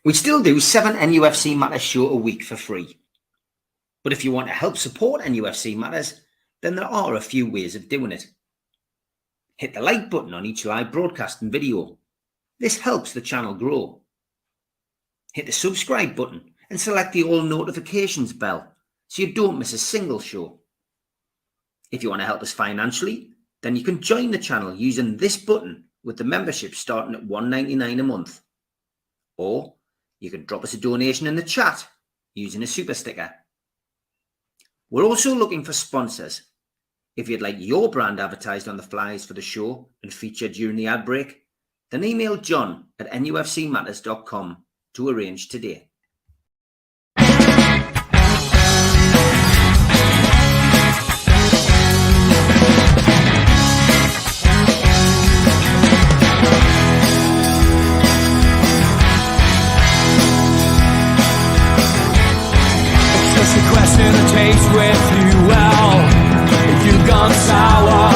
We still do 7 NUFC Matters show a week for free. But if you want to help support NUFC Matters, then there are a few ways of doing it. Hit the like button on each live broadcast and video. This helps the channel grow. Hit the subscribe button and select the all notifications bell so you don't miss a single show. If you want to help us financially, then you can join the channel using this button with the membership starting at $1.99 a month. Or you can drop us a donation in the chat using a super sticker. We're also looking for sponsors. If you'd like your brand advertised on the flyers for the show and featured during the ad break, then email John at nufcmatters.com to arrange today. It's a question of taste with you, well, if you've gone sour,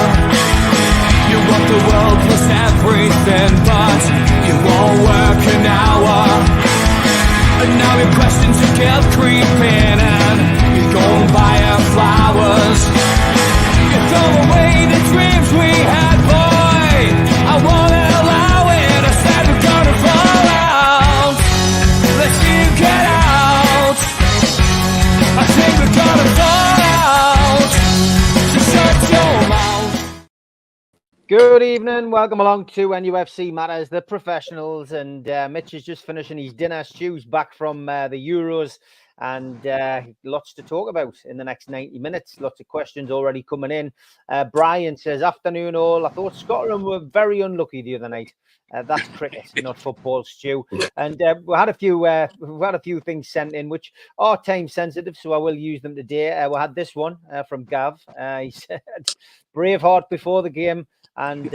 you want the world plus everything, but you won't work an hour. And now your questions are keep creeping, and you go and buy her flowers. You throw away the dreams we had, boy. I won't allow it. I said we're gonna fall out. Let's see you get out. I think we're gonna fall out. So shut your mouth. Good evening, welcome along to NUFC Matters, the professionals, and Mitch is just finishing his dinner. Stu's back from the Euros, and lots to talk about in the next 90 minutes. Lots of questions already coming in. Brian says, afternoon all. I thought Scotland were very unlucky the other night. That's cricket, not football, Stu. And we had a few things sent in which are time sensitive, so I will use them today. We had this one from Gav. He said, Braveheart before the game. And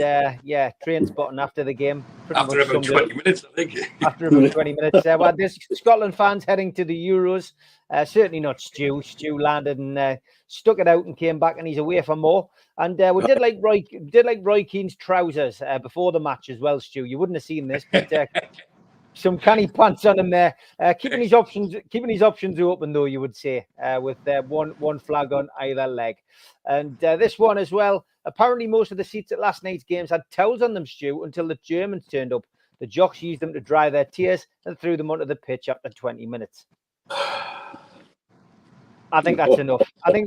train spotting after the game. After about 20 minutes, I think. After about 20 minutes. Well, there's Scotland fans heading to the Euros. Certainly not Stu. Stu landed and stuck it out and came back, and he's away for more. And we did like Roy Keane's trousers before the match as well, Stu. You wouldn't have seen this, but some canny pants on him there, keeping his options open, though, you would say, with one flag on either leg. And this one as well. Apparently, most of the seats at last night's games had towels on them, Stu, until the Germans turned up. The jocks used them to dry their tears and threw them onto the pitch after 20 minutes. I think that's enough. But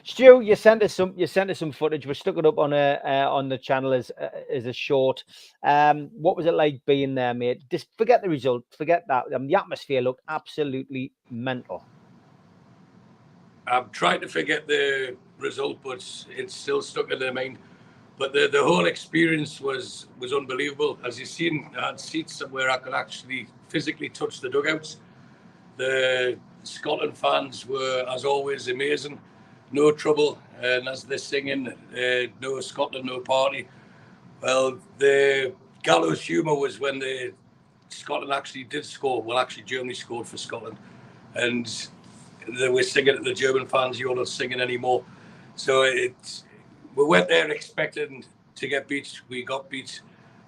Stu, you sent us some footage. We stuck it up on the channel as a short. What was it like being there, mate? Just forget the result. Forget that. The atmosphere looked absolutely mental. I'm trying to forget the result, but it's still stuck in their mind. But the whole experience was unbelievable. As you've seen, I had seats where I could actually physically touch the dugouts. The Scotland fans were, as always, amazing. No trouble. And as they're singing, no Scotland, no party. Well, the gallows humour was when Scotland actually did score. Well, actually, Germany scored for Scotland. And they were singing at the German fans, you're not singing anymore. So we went there expecting to get beat. We got beat.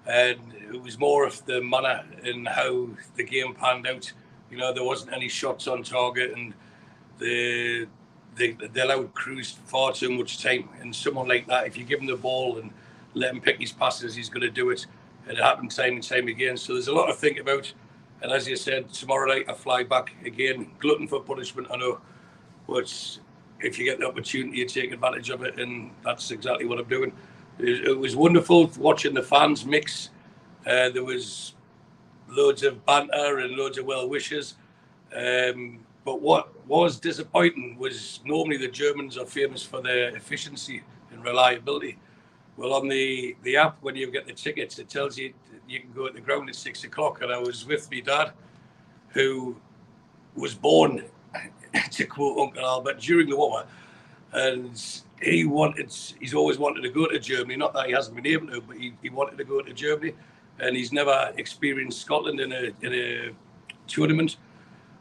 And it was more of the manner and how the game panned out. You know, there wasn't any shots on target, and they allowed Cruz far too much time. And someone like that, if you give him the ball and let him pick his passes, he's going to do it. It happened time and time again. So there's a lot to think about. And as you said, tomorrow night I fly back again. Glutton for punishment, I know. But if you get the opportunity, you take advantage of it. And that's exactly what I'm doing. It was wonderful watching the fans mix. There was loads of banter and loads of well wishes. But what was disappointing was normally the Germans are famous for their efficiency and reliability. Well, on the app, when you get the tickets, it tells you you can go at the ground at 6 o'clock. And I was with my dad, who was born, to quote Uncle Albert, during the war. And he's always wanted to go to Germany. Not that he hasn't been able to, but he wanted to go to Germany. And he's never experienced Scotland in a tournament.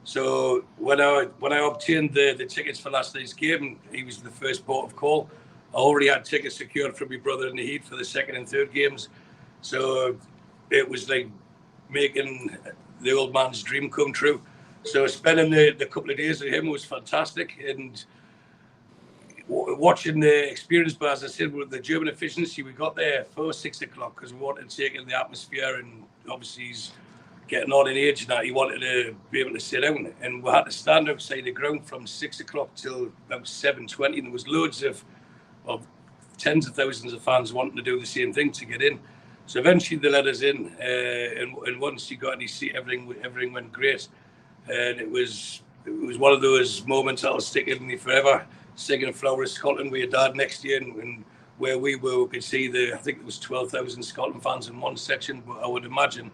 So when I obtained the tickets for last night's game, he was the first port of call. I already had tickets secured from my brother in the Heat for the second and third games. So it was like making the old man's dream come true. So spending the couple of days with him was fantastic, and watching the experience. But as I said, with the German efficiency, we got there for 6 o'clock because we wanted to take in the atmosphere, and obviously he's getting on in age now. He wanted to be able to sit down, and we had to stand outside the ground from 6 o'clock till about 7:20, and there was loads of tens of thousands of fans wanting to do the same thing to get in. So eventually they let us in, and once he got in his seat, everything went great. And it was one of those moments that'll stick in me forever. Singing Flower of Scotland with your dad next year, and where we were, we could see I think there was 12,000 Scotland fans in one section, but I would imagine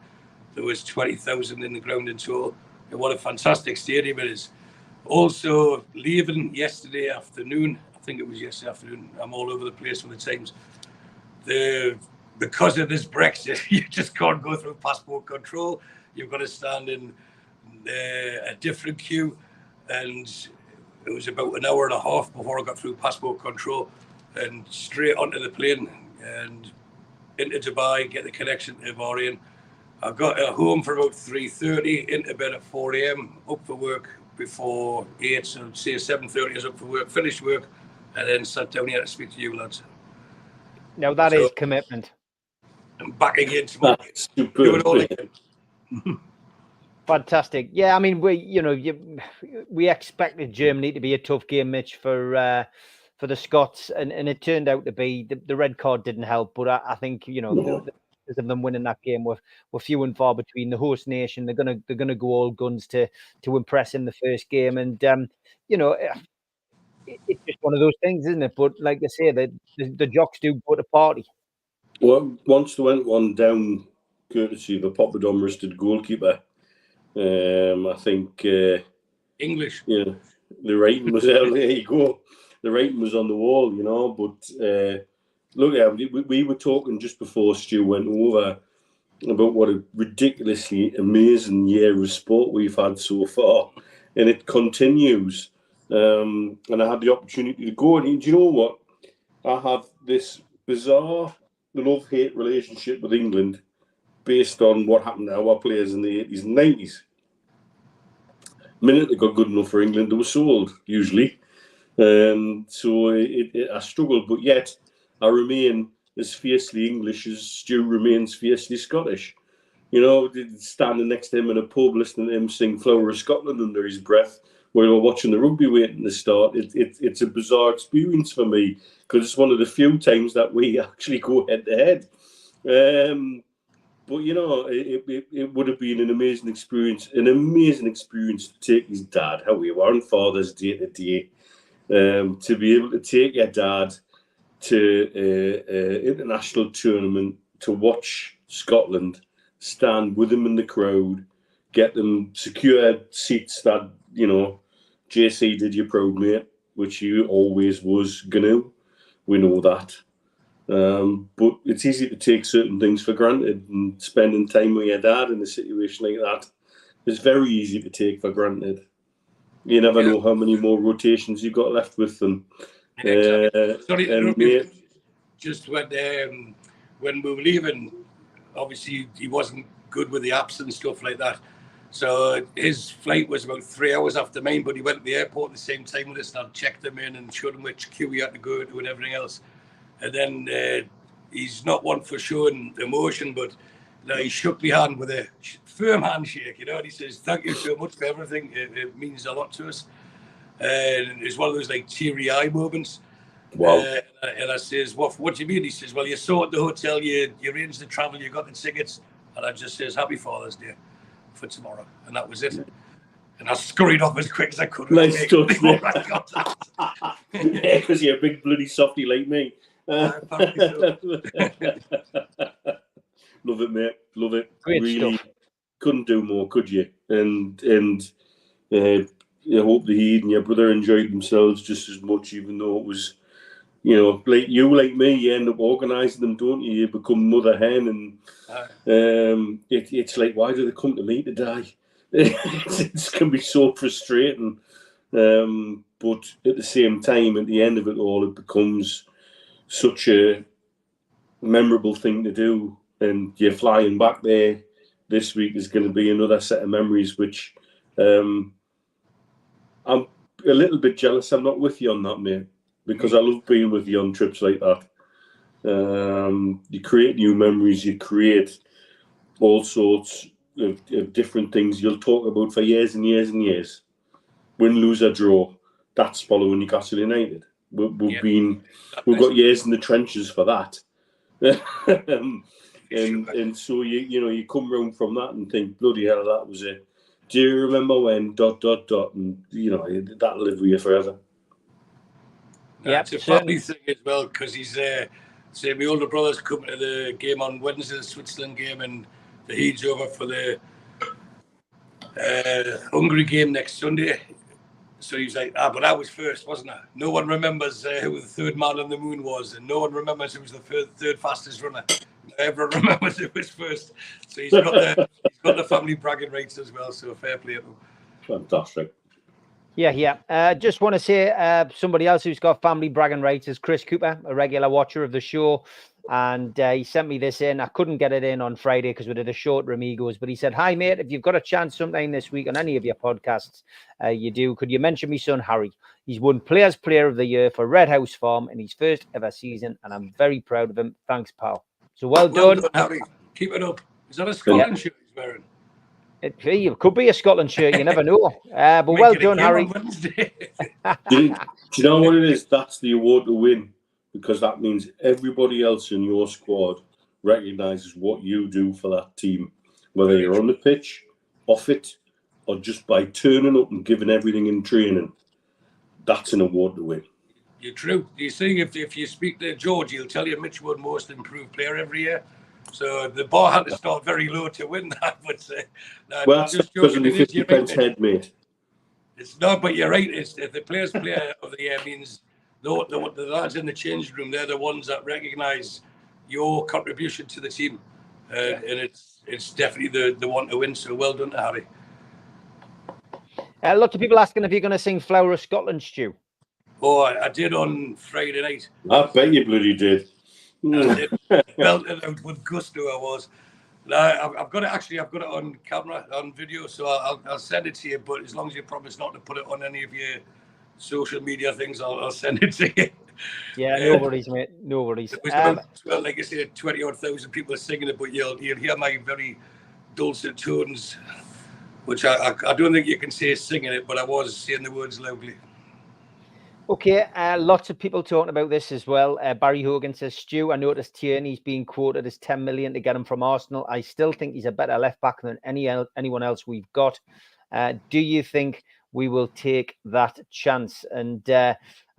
there was 20,000 in the ground in total. And what a fantastic stadium it is. Also, leaving yesterday afternoon, I think it was yesterday afternoon, I'm all over the place with the times. Because of this Brexit, you just can't go through passport control. You've got to stand in a different queue, and it was about an hour and a half before I got through passport control and straight onto the plane and into Dubai, get the connection to Bahrain. I got home for about 3:30, into bed at 4 a.m, up for work before 8, so say 7:30 I was up for work, finished work, and then sat down here to speak to you lads. Now that is commitment. I'm back again tomorrow. Do it all again. Fantastic. Yeah, I mean, we expected Germany to be a tough game, Mitch, for the Scots, and it turned out to be. The red card didn't help, but I think because of them winning that game were few and far between. The host nation, they're gonna go all guns to impress in the first game, and it's just one of those things, isn't it? But like I say, the jocks do go to party. Well, once they went one down, courtesy of a Poppadom wristed goalkeeper. I think English. Yeah, the rating was there. There you go. The rating was on the wall, But look, we were talking just before Stu went over about what a ridiculously amazing year of sport we've had so far, and it continues. And I had the opportunity to go, and do you know what? I have this bizarre love-hate relationship with England based on what happened to our players in the 80s and 90s. The minute they got good enough for England, they were sold, usually. So I struggled, but yet I remain as fiercely English as Stu remains fiercely Scottish. Standing next to him in a pub, listening to him sing Flower of Scotland under his breath while we were watching the rugby waiting to start. It's a bizarre experience for me because it's one of the few times that we actually go head-to-head. But it would have been an amazing experience to take his dad, how we were on Father's Day today, to be able to take your dad to an international tournament, to watch Scotland, stand with him in the crowd, get them secure seats that, JC did you proud, mate, which you always was gonna. We know that. But it's easy to take certain things for granted, and spending time with your dad in a situation like that is very easy to take for granted. You never know how many more rotations you've got left with them. Sorry, just when we were leaving, obviously he wasn't good with the apps and stuff like that. So his flight was about 3 hours after mine, but he went to the airport at the same time with us, and I checked him in and showed him which queue he had to go to and everything else. And then he's not one for showing emotion, but he shook my hand with a firm handshake, and he says, "Thank you so much for everything. It means a lot to us." And it's one of those teary-eye moments. Wow. And I says, what do you mean? He says, "Well, you sorted the hotel, you arranged the travel, you got the tickets." And I just says, "Happy Father's Day for tomorrow." And that was it. And I scurried off as quick as I could. Nice touch, mate. Yeah, because you're a big bloody softy like me. Love it, mate. Love it. Great really stuff. Couldn't do more, could you? And I hope that he and your brother enjoyed themselves just as much, even though it was, like you, like me, you end up organising them, don't you? You become mother hen, and it's like, why do they come to me to die? It can be so frustrating. But at the same time, at the end of it all, it becomes such a memorable thing to do, and you're flying back there this week is going to be another set of memories, which I'm a little bit jealous. I'm not with you on that, mate, because I love being with you on trips like that. You create new memories. You create all sorts of different things you'll talk about for years and years and years. Win, lose, or draw. That's following Newcastle United. We've got years in the trenches for that. and so you come round from that and think, bloody hell, that was it. Do you remember when ... and that'll live with you forever. Yeah, it's a funny thing as well, because he's say my older brother's coming to the game on Wednesday, the Switzerland game, and the heat's over for the Hungary game next Sunday. So he's like, but I was first, wasn't I? No one remembers who the third man on the moon was, and no one remembers who was the third fastest runner. Everyone remembers who was first. So he's got the family bragging rights as well. So fair play to him. Fantastic. Yeah. Just want to say somebody else who's got family bragging rights is Chris Cooper, a regular watcher of the show. And he sent me this in. I couldn't get it in on Friday because we did a short Ramigos. But he said, "Hi, mate, if you've got a chance sometime this week on any of your podcasts, could you mention me son, Harry? He's won Players Player of the Year for Red House Farm in his first ever season. And I'm very proud of him. Thanks, pal." So well done, Harry. Keep it up. Is that a Scotland shirt he's wearing? It could be a Scotland shirt. You never know. But well done, Harry. Do you know what it is? That's the award to win. Because that means everybody else in your squad recognises what you do for that team, whether you're on the pitch, off it, or just by turning up and giving everything in training. That's an award to win. You're true. You see, if you speak to George, he'll tell you Mitch won most improved player every year. So the bar had to start very low to win that. But that's because of the 50 head, mate. It's not, but you're right. It's the Players Player of the Year means the lads in the changing room, they're the ones that recognise your contribution to the team. And it's definitely the one to win. So well done to Harry. Lots of people asking if you're going to sing Flower of Scotland, Stu. Oh, I did on Friday night. I bet you bloody did. I belted out with gusto, I was. I've got it on camera, on video, so I'll send it to you, but as long as you promise not to put it on any of your social media things, I'll send it to you. Yeah, no worries, mate. No worries. It was like I said, 20,000 people are singing it, but you'll hear my very dulcet tones, which I don't think you can say singing it, but I was saying the words loudly. Okay, lots of people talking about this as well. Barry Hogan says, "Stu, I noticed Tierney's being quoted as 10 million to get him from Arsenal. I still think he's a better left back than anyone else we've got. Do you think we will take that chance?" And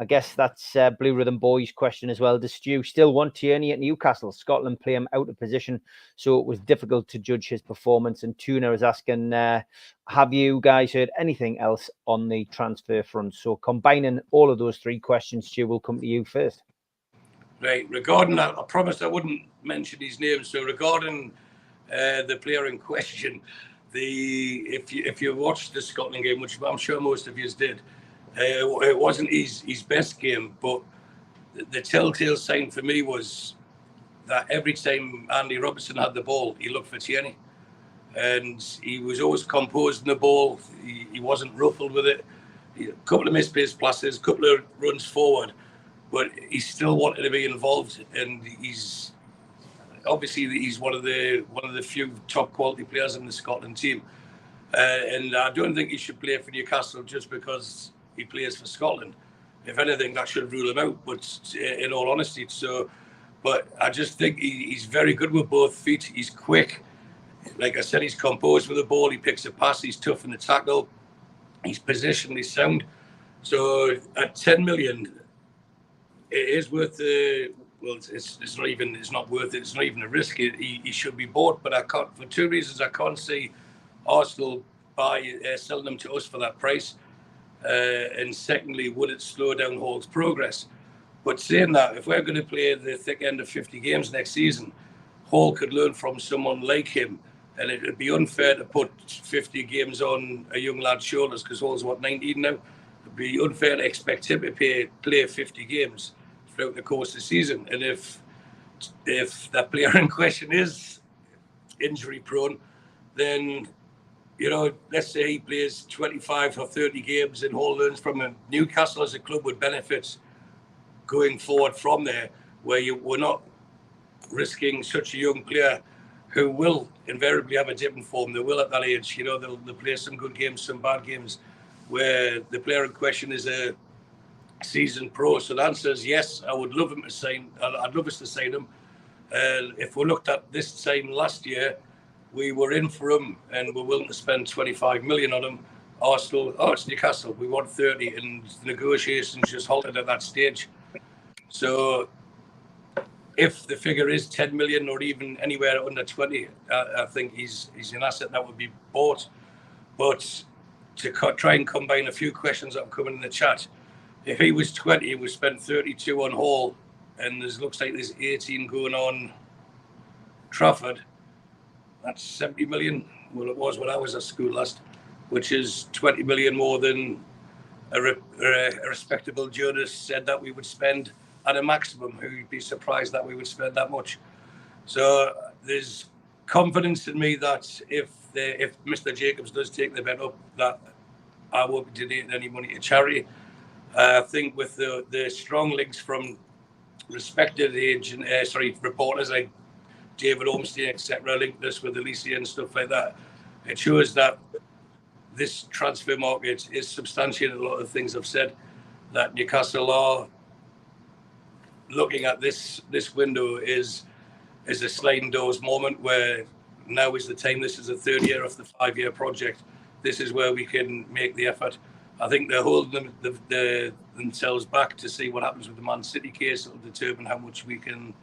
I guess that's Blue Rhythm Boys' question as well. Does Stu still want Tierney at Newcastle? Scotland play him out of position, so it was difficult to judge his performance. And Tuna is asking, have you guys heard anything else on the transfer front? So combining all of those three questions, Stu, will come to you first. Right, regarding that, I promised I wouldn't mention his name. So regarding the player in question, if you watched the Scotland game, which I'm sure most of you did, it wasn't his best game, but the telltale sign for me was that every time Andy Robertson had the ball, he looked for Tierney, and he was always composed in the ball. He wasn't ruffled with it. A couple of misplaced passes, a couple of runs forward, but he still wanted to be involved, and he's one of the few top quality players in the Scotland team, and I don't think he should play for Newcastle just because he plays for Scotland. If anything, that should rule him out. But in all honesty, but I just think he's very good with both feet. He's quick. Like I said, he's composed with the ball. He picks a pass. He's tough in the tackle. He's positionally sound. So at 10 million, it is worth the. Well, it's not even. It's not worth it. It's not even a risk. He should be bought. But I can't, for two reasons. I can't see Arsenal selling them to us for that price. And secondly, would it slow down Hall's progress? But saying that, if we're going to play the thick end of 50 games next season, Hall could learn from someone like him, and it would be unfair to put 50 games on a young lad's shoulders, because Hall's 19 now. It'd be unfair to expect him to play 50 games throughout the course of the season. And if that player in question is injury prone, then, you know, let's say he plays 25 or 30 games and Hall learns from him. Newcastle as a club would benefit going forward from there, where we're not risking such a young player who will invariably have a dip in form. They will at that age, you know, they'll play some good games, some bad games, where the player in question is a seasoned pro. So the answer is yes, I would love him to sign. I'd love us to sign him. If we looked at this time last year, we were in for him and we're willing to spend 25 million on him. Arsenal, it's Newcastle, we want 30, and negotiations just halted at that stage. So if the figure is 10 million or even anywhere under 20, I think he's an asset that would be bought. But to try and combine a few questions that have come in the chat, if he was 20, we spent 32 on Hall, and looks like there's 18 going on Trafford. That's 70 million. Well, it was when I was at school last, which is 20 million more than a respectable journalist said that we would spend at a maximum. Who'd be surprised that we would spend that much? So there's confidence in me that if Mr. Jacobs does take the bet up, that I won't be donating any money to charity. I think with the strong links from respected reporters like David Olmsteen, etc., linked this with Alicia and stuff like that. It shows that this transfer market is substantiating a lot of the things I've said, that Newcastle are looking at this window is a sliding doors moment, where now is the time. This is the third year of the 5-year project. This is where we can make the effort. I think they're holding themselves back to see what happens with the Man City case. It'll determine how much we can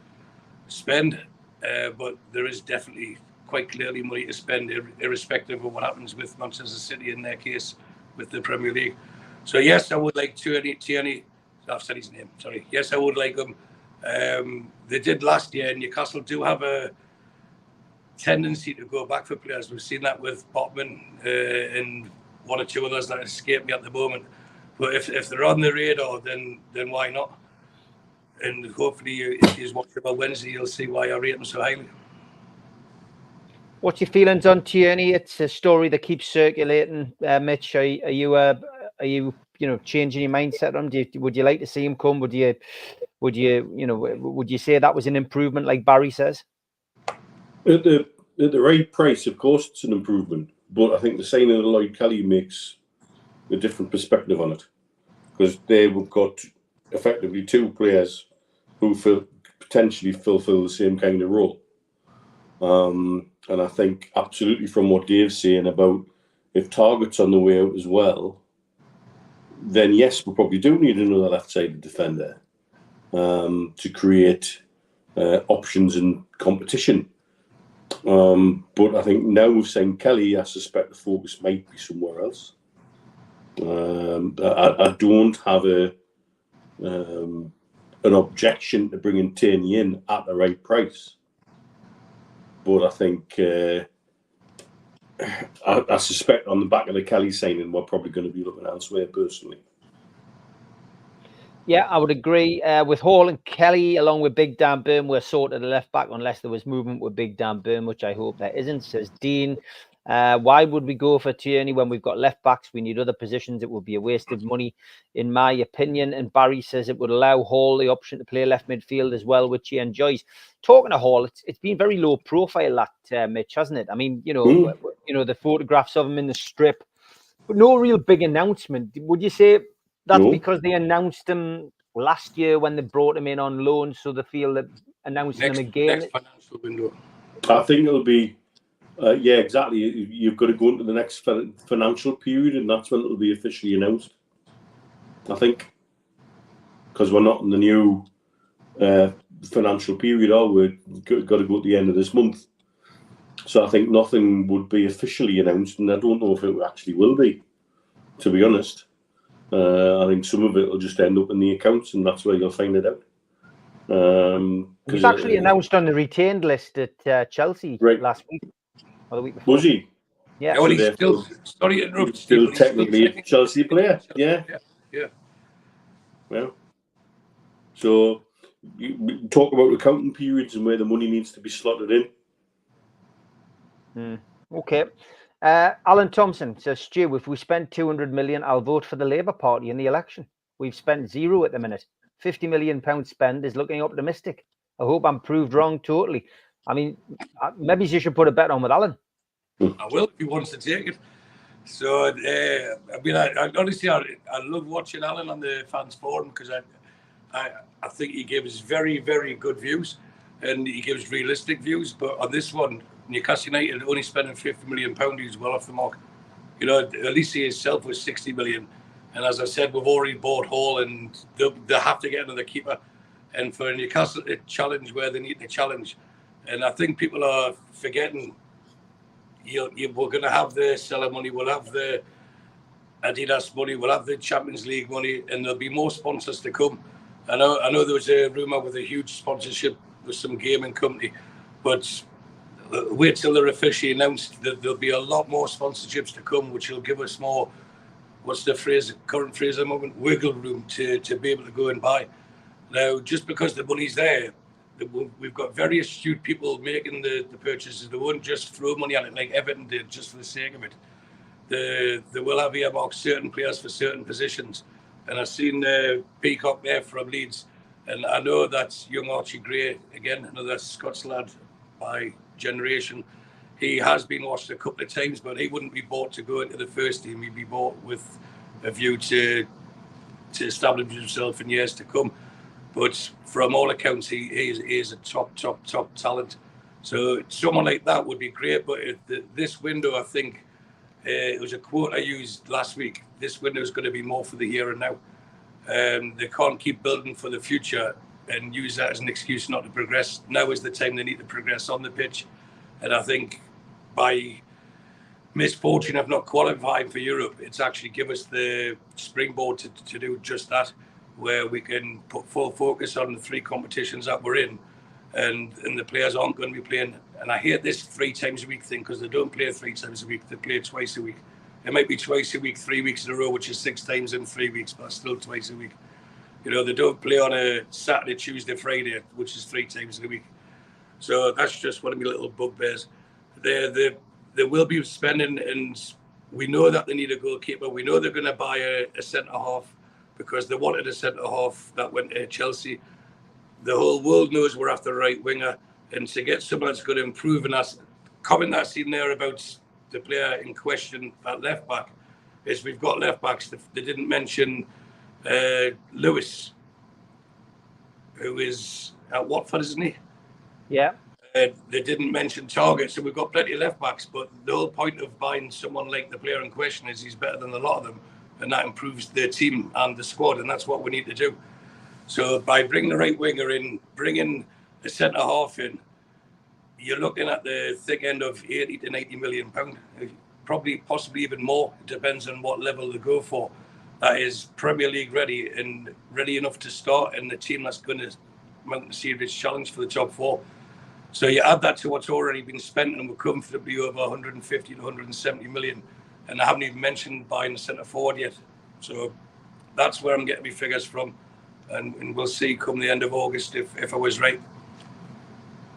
spend. But there is definitely quite clearly money to spend, irrespective of what happens with Manchester City in their case with the Premier League. So yes, I would like Tierney. I've said his name, sorry. Yes, I would like him. They did last year, and Newcastle do have a tendency to go back for players. We've seen that with Botman and one or two others that escape me at the moment. But if they're on the radar, then why not? And hopefully, if you watch about Wednesday, you'll see why I rate them so highly. What's your feelings on Tierney? It's a story that keeps circulating. Mitch, are you changing your mindset on him? Would you like to see him come? Would you say that was an improvement, like Barry says? At the right price, of course, it's an improvement. But I think the signing of Lloyd Kelly makes a different perspective on it, because they've got effectively two players who potentially fulfill the same kind of role. And I think absolutely from what Dave's saying about if Target's on the way out as well, then yes, we probably do need another left-sided defender to create options and competition. But I think now we've signed Kelly, I suspect the focus might be somewhere else. I don't have an objection to bringing Tyne in at the right price. But I think I suspect on the back of the Kelly signing, we're probably going to be looking elsewhere personally. Yeah, I would agree. With Hall and Kelly, along with Big Dan Burn, we're sorted the left back unless there was movement with Big Dan Burn, which I hope there isn't, says Dean. Why would we go for Tierney when we've got left backs? We need other positions. It would be a waste of money, in my opinion. And Barry says it would allow Hall the option to play left midfield as well, which he enjoys. Talking to Hall, it's been very low profile, that Mitch, hasn't it? I mean, the photographs of him in the strip, but no real big announcement. Would you say that's because they announced him last year when they brought him in on loan, so they feel that announcing him again? Next financial window. I think it'll be, yeah, exactly. You've got to go into the next financial period, and that's when it'll be officially announced, I think. Because we're not in the new financial period, we've got to go at the end of this month. So I think nothing would be officially announced, and I don't know if it actually will be, to be honest. I think some of it will just end up in the accounts, and that's where you'll find it out. He's actually announced on the retained list at Chelsea last week or the week before. Was he? Yeah. Oh, he's still, sorry to interrupt, still technically a Chelsea player. Yeah. Well, so we talk about accounting periods and where the money needs to be slotted in. Okay. Alan Thompson says, Stu, if we spend 200 million, I'll vote for the Labour Party in the election. We've spent zero at the minute. 50 million pound spend is looking optimistic. I hope I'm proved wrong totally. I mean, maybe you should put a bet on with Alan. I will if he wants to take it. So, I mean, I honestly, I love watching Alan on the fans forum because I think he gives very, very good views and he gives realistic views. But on this one, Newcastle United only spending £50 million, he's well off the mark. You know, Eales himself was 60 million. And as I said, we've already bought Hall and they have to get another keeper. And for Newcastle to challenge where they need to challenge. And I think people are forgetting we're going to have the seller money, we'll have the Adidas money, we'll have the Champions League money, and there'll be more sponsors to come. I know there was a rumour with a huge sponsorship with some gaming company, but wait till they're officially announced that there'll be a lot more sponsorships to come, which will give us more, what's the phrase, current phrase at the moment, wiggle room to be able to go and buy. Now, just because the money's there, we've got very astute people making the purchases. They won't just throw money at it like Everton did just for the sake of it. They will have earmarked certain players for certain positions. And I've seen Peacock there from Leeds. And I know that's young Archie Gray, again, another Scots lad by generation. He has been watched a couple of times, but he wouldn't be bought to go into the first team. He'd be bought with a view to establish himself in years to come. But from all accounts, he is a top talent. So someone like that would be great. But this window, I think, it was a quote I used last week. This window is going to be more for the here and now. They can't keep building for the future and use that as an excuse not to progress. Now is the time they need to progress on the pitch. And I think by misfortune of not qualifying for Europe, it's actually give us the springboard to do just that, where we can put full focus on the three competitions that we're in, and the players aren't going to be playing. And I hate this 3 times a week thing because they don't play 3 times a week, they play twice a week. It might be twice a week, 3 weeks in a row, which is 6 times in 3 weeks, but still twice a week. You know, they don't play on a Saturday, Tuesday, Friday, which is 3 times in a week. So that's just one of my little bugbears. They will be spending, and we know that they need a goalkeeper. We know they're going to buy a centre-half, because they wanted a centre-half that went to Chelsea. The whole world knows we're after a right winger, and to get someone that's going to improve, and that comment that I've seen there about the player in question at left-back, is we've got left-backs. They didn't mention Lewis, who is at Watford, isn't he? Yeah. They didn't mention Target, so we've got plenty of left-backs, but the whole point of buying someone like the player in question is he's better than a lot of them, and that improves the team and the squad, and that's what we need to do. So by bringing the right winger in, bringing a centre-half in, you're looking at the thick end of 80 to 90 million pound, probably possibly even more. It depends on what level they go for. That is Premier League ready and ready enough to start, and the team that's going to mount a serious challenge for the top 4. So you add that to what's already been spent, and we're comfortably over 150 to 170 million. And I haven't even mentioned buying a centre forward yet. So that's where I'm getting my figures from. And we'll see come the end of August if I was right.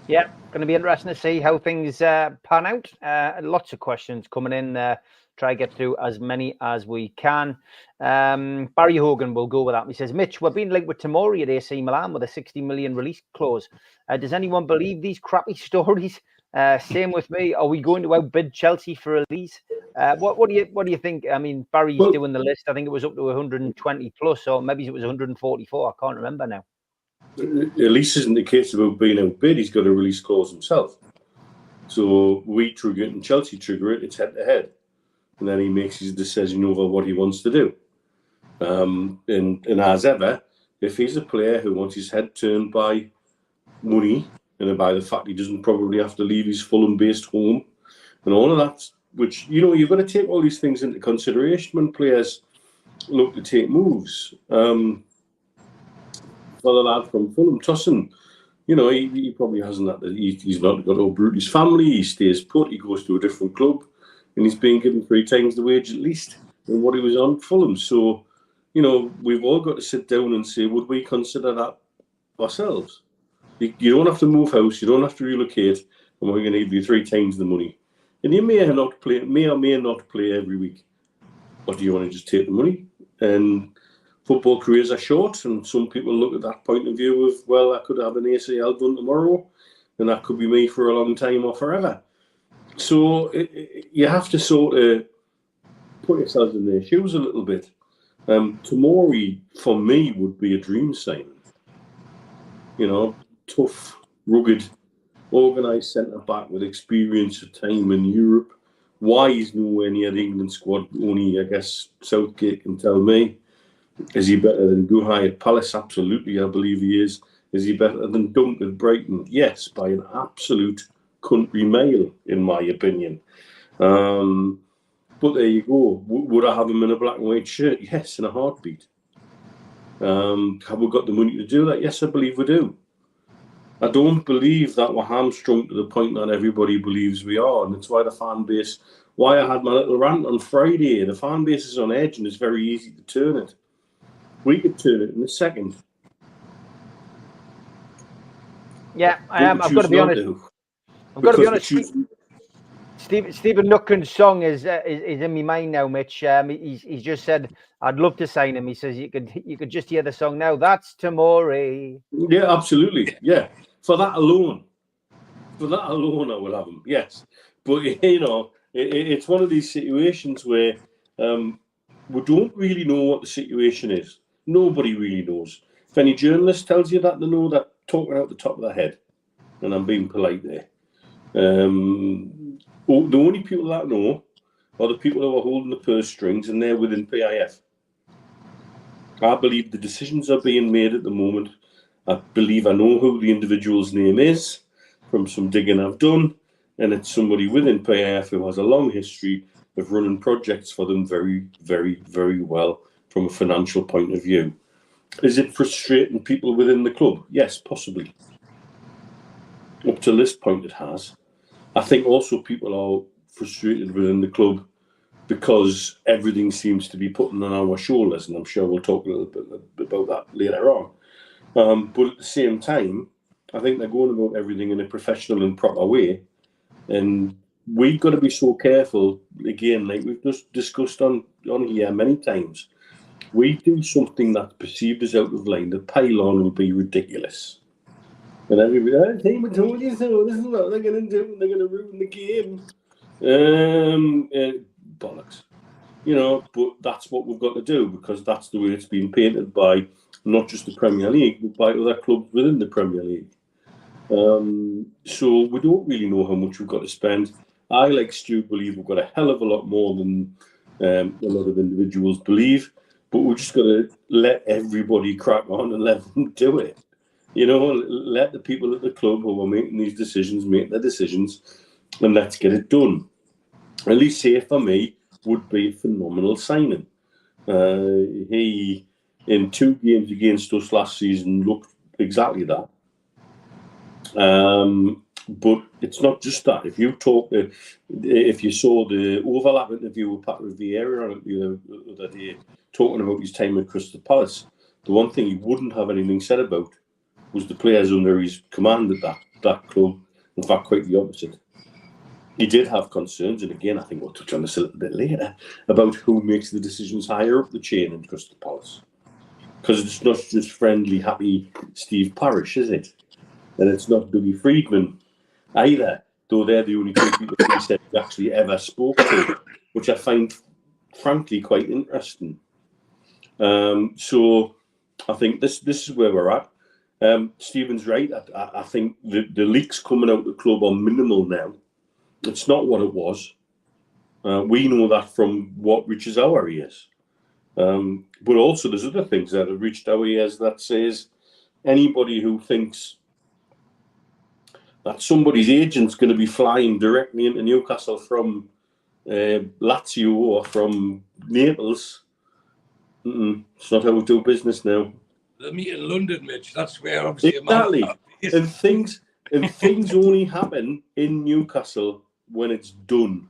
Yeah, going to be interesting to see how things pan out. Lots of questions coming in. Try to get through as many as we can. Barry Hogan will go with that. He says, Mitch, we're being linked with Tomori at AC Milan with a 60 million release clause. Does anyone believe these crappy stories? Same with me. Are we going to outbid Chelsea for Eales? What do you think? I mean, Barry's doing the list. I think it was up to 120 plus, or maybe it was 144. I can't remember now. Eales isn't the case about being outbid. He's got a release clause himself. So we trigger it and Chelsea trigger it. It's head to head. And then he makes his decision over what he wants to do. And as ever, if he's a player who wants his head turned by money and by the fact he doesn't probably have to leave his Fulham-based home and all of that, which, you know, you've got to take all these things into consideration when players look to take moves. For the lad from Fulham, Tussin, you know, he probably hasn't that. He's not got to uproot his family. He stays put. He goes to a different club, and he's being given 3 times the wage at least than what he was on Fulham. So, you know, we've all got to sit down and say, would we consider that ourselves? You don't have to move house. You don't have to relocate, and we're going to give you 3 times the money. And you may or may not play every week. Or do you want to just take the money? And football careers are short, and some people look at that point of view of, well, I could have an ACL done tomorrow, and that could be me for a long time or forever. So you have to sort of put yourselves in their shoes a little bit. Tomori, for me, would be a dream signing. You know, tough, rugged, organised centre-back with experience of time in Europe. Why he's nowhere near the England squad, only, I guess, Southgate can tell me. Is he better than Guhai at Palace? Absolutely, I believe he is. Is he better than Dunk at Brighton? Yes, by an absolute country mile, in my opinion. But there you go. Would I have him in a black and white shirt? Yes, in a heartbeat. Have we got the money to do that? Yes, I believe we do. I don't believe that we're hamstrung to the point that everybody believes we are, and it's why the fan base, why I had my little rant on Friday, the fan base is on edge and it's very easy to turn it. We could turn it in a second. Yeah, I am. I've got to be honest. I've got to be honest. Stephen Nucken's song is in my mind now, Mitch. He's just said, "I'd love to sign him." He says you could just hear the song now. That's Tomori. Yeah, absolutely. Yeah, for that alone, I will have him. Yes, but you know, it's one of these situations where we don't really know what the situation is. Nobody really knows. If any journalist tells you that, they know that talking out the top of their head, and I'm being polite there. The only people that know are the people who are holding the purse strings, and they're within PIF. I believe the decisions are being made at the moment. I believe I know who the individual's name is from some digging I've done, and it's somebody within PIF who has a long history of running projects for them very, very, very well from a financial point of view. Is it frustrating people within the club? Yes, possibly. Up to this point it has. I think also people are frustrated within the club because everything seems to be putting on our shoulders, and I'm sure we'll talk a little bit about that later on. But at the same time, I think they're going about everything in a professional and proper way, and we've got to be so careful, again, like we've just discussed on here many times. We do something that's perceived as out of line, the pile-on will be ridiculous. And everybody, hey, we told you so, this is what they're going to do, they're going to ruin the game. Bollocks. You know, but that's what we've got to do, because that's the way it's been painted by not just the Premier League, but by other clubs within the Premier League. So we don't really know how much we've got to spend. I, like Stu, believe we've got a hell of a lot more than a lot of individuals believe, but we've just got to let everybody crack on and let them do it. You know, let the people at the club who are making these decisions make their decisions, and let's get it done. Elise here for me would be a phenomenal signing. He, in 2 games against us last season, looked exactly that. But it's not just that. If you saw the overlap interview with Patrick Vieira the other day, talking about his time at Crystal Palace, the one thing he wouldn't have anything said about was the players under his command at that club. In fact, quite the opposite. He did have concerns, and again, I think we'll touch on this a little bit later, about who makes the decisions higher up the chain in Crystal Palace. Because it's not just friendly, happy Steve Parish, is it? And it's not Dougie Friedman either, though they're the only 2 people he said he actually ever spoke to, which I find, frankly, quite interesting. So I think this is where we're at. Stephen's right. I think the leaks coming out of the club are minimal now. It's not what it was. We know that from what reaches our ears. But also there's other things that have reached our ears that says anybody who thinks that somebody's agent's going to be flying directly into Newcastle from Lazio or from Naples, it's not how we do business now. They meet in London, Mitch. That's where obviously exactly. And things only happen in Newcastle when it's done,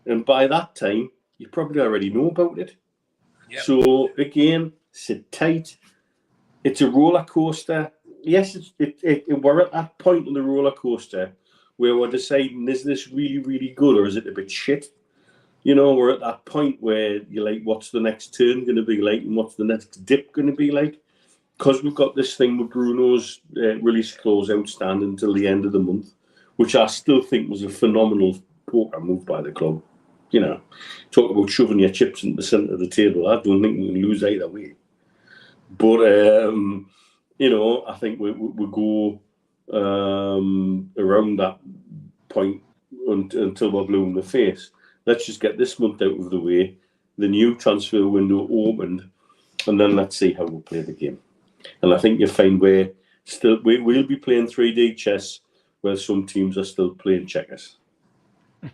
and by that time you probably already know about it. Yep. So again, sit tight. It's a roller coaster. Yes, we're at that point in the roller coaster where we're deciding, is this really, really good or is it a bit shit? You know, we're at that point where you're like, what's the next turn going to be like and what's the next dip going to be like? Because we've got this thing with Bruno's release clause outstanding until the end of the month, which I still think was a phenomenal poker move by the club. You know, talk about shoving your chips in the centre of the table. I don't think we can lose either way. But, you know, I think we go around that point until we're blue in the face. Let's just get this month out of the way, the new transfer window opened, and then let's see how we'll play the game. And I think you'll find we'll be playing 3D chess where some teams are still playing checkers.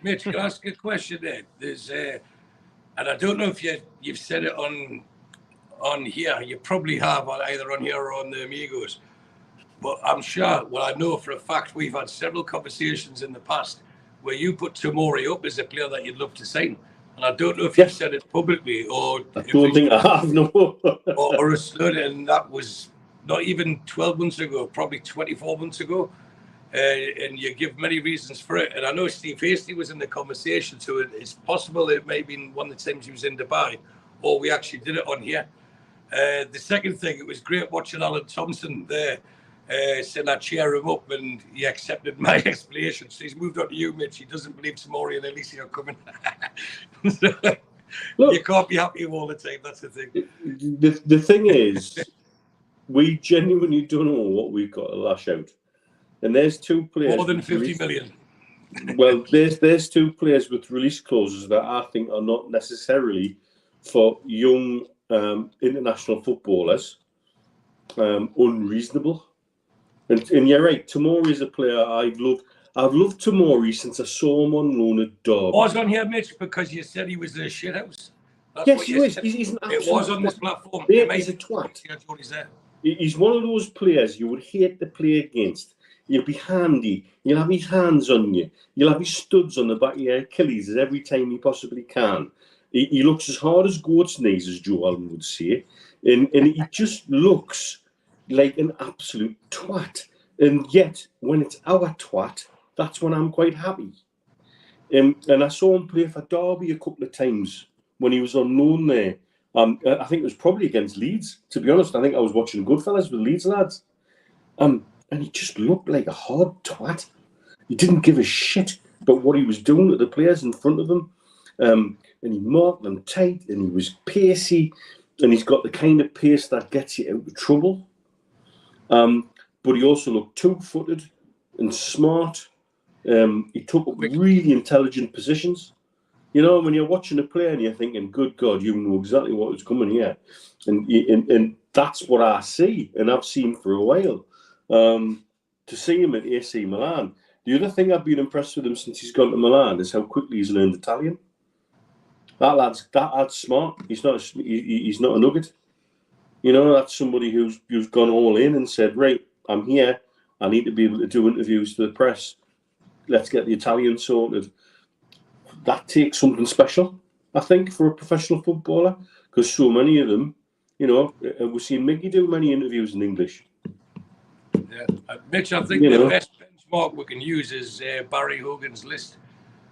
Mitch, can I ask a question there? There's, and I don't know if you've said it on here. You probably have, either on here or on the Amigos. But I'm sure, well, I know for a fact we've had several conversations in the past where you put Tomori up as a player that you'd love to sign. And I don't know if you've said it publicly or... I don't think I have, no. or a stud, and that was not even 12 months ago, probably 24 months ago. And you give many reasons for it. And I know Steve Hasty was in the conversation, so it's possible it may have been one of the times he was in Dubai, or we actually did it on here. The second thing, it was great watching Alan Thompson there, saying I'd cheer him up, and he accepted my explanation. So he's moved on to you, Mitch. He doesn't believe Tomori and Alicia are coming. So, look, you can't be happy all the time, that's the thing. The thing is, we genuinely don't know what we've got to lash out. And there's two players... More than 50 million. Well, there's two players with release clauses that I think are not necessarily for young international footballers unreasonable. And you're right, Tomori is a player I've loved Tomori since I saw him on loan at Derby. I was on here, Mitch, because you said he was a shithouse. Yes, he is. He's an absolute... It was on this platform. He's a twat. There. He's one of those players you would hate to play against. You'll be handy. You'll have his hands on you. You'll have his studs on the back of your Achilles every time he possibly can. He looks as hard as goat's knees, as Joe Allen would say. And he just looks like an absolute twat. And yet, when it's our twat, that's when I'm quite happy. And I saw him play for Derby a couple of times when he was on loan there. I think it was probably against Leeds, to be honest. I think I was watching Goodfellas with Leeds lads. And he just looked like a hard twat. He didn't give a shit about what he was doing to the players in front of him. And he marked them tight, and he was pacey, and he's got the kind of pace that gets you out of trouble. But he also looked two-footed and smart. He took up really intelligent positions. You know, when you're watching a player and you're thinking, good God, you know exactly what was coming here. And that's what I see, and I've seen for a while. To see him at AC Milan. The other thing I've been impressed with him since he's gone to Milan is how quickly he's learned Italian. That lad's smart. He's not a nugget. You know, that's somebody who's gone all in and said, right, I'm here. I need to be able to do interviews to the press. Let's get the Italian sorted. That takes something special, I think, for a professional footballer, because so many of them, you know, we've seen Mickey do many interviews in English. Yeah, Mitch, I think the best benchmark we can use is Barry Hogan's list,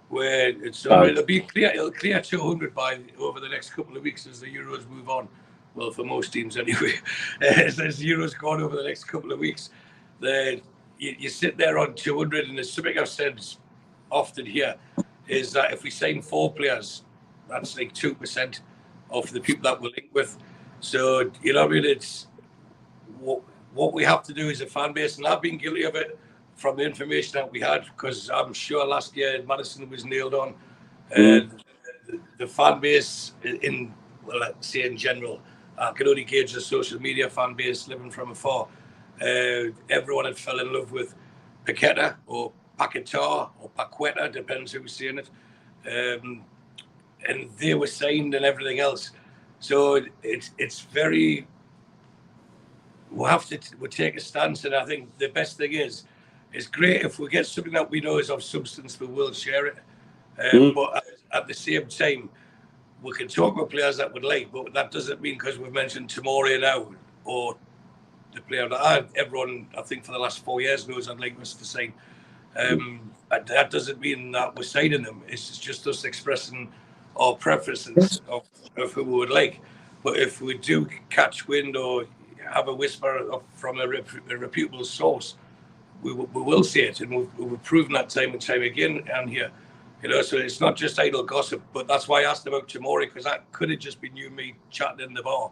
where it'll clear 200 over the next couple of weeks as the Euros move on. Well, for most teams anyway, as the Euros go on over the next couple of weeks, you sit there on 200, and there's something I've said often here, is that if we sign 4 players, that's like 2% of the people that we're linked with. So, you know what I mean? It's what we have to do as a fan base, and I've been guilty of it from the information that we had, because I'm sure last year Madison was nailed on. The fan base, let's say in general, I can only gauge the social media fan base living from afar. Everyone had fell in love with Paqueta or Paqueta or Paqueta, depends who's saying it. And they were signed and everything else. So it's very... We'll take a stance, and I think the best thing is, it's great if we get something that we know is of substance, we will share it. But at the same time, we can talk about players that we'd like, but that doesn't mean because we've mentioned Tomori now, or the player that everyone, I think, for the last 4 years knows I'd like us to sign. that doesn't mean that we're signing them. It's just us expressing our preferences of who we would like. But if we do catch wind or have a whisper from a reputable source, we will see it, and we've proven that time and time again. And here, so it's not just idle gossip. But that's why I asked about Tomori, because that could have just been you and me chatting in the bar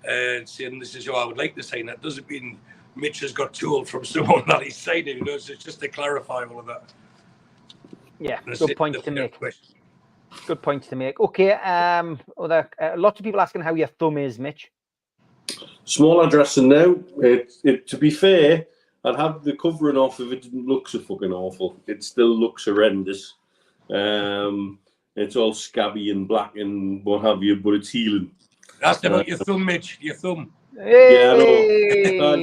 and saying this is how I would like to sign. That doesn't mean Mitch has got told from someone that he's signing. So it's just to clarify all of that. Yeah, good points to make. Question. Good points to make. Okay, lots of people asking how your thumb is, Mitch. Small dressing now. To be fair, I'd have the covering off if it didn't look so fucking awful. It still looks horrendous. It's all scabby and black and what have you, but it's healing. Ask about your thumb, Mitch. Your thumb. Hey! Yeah, I know.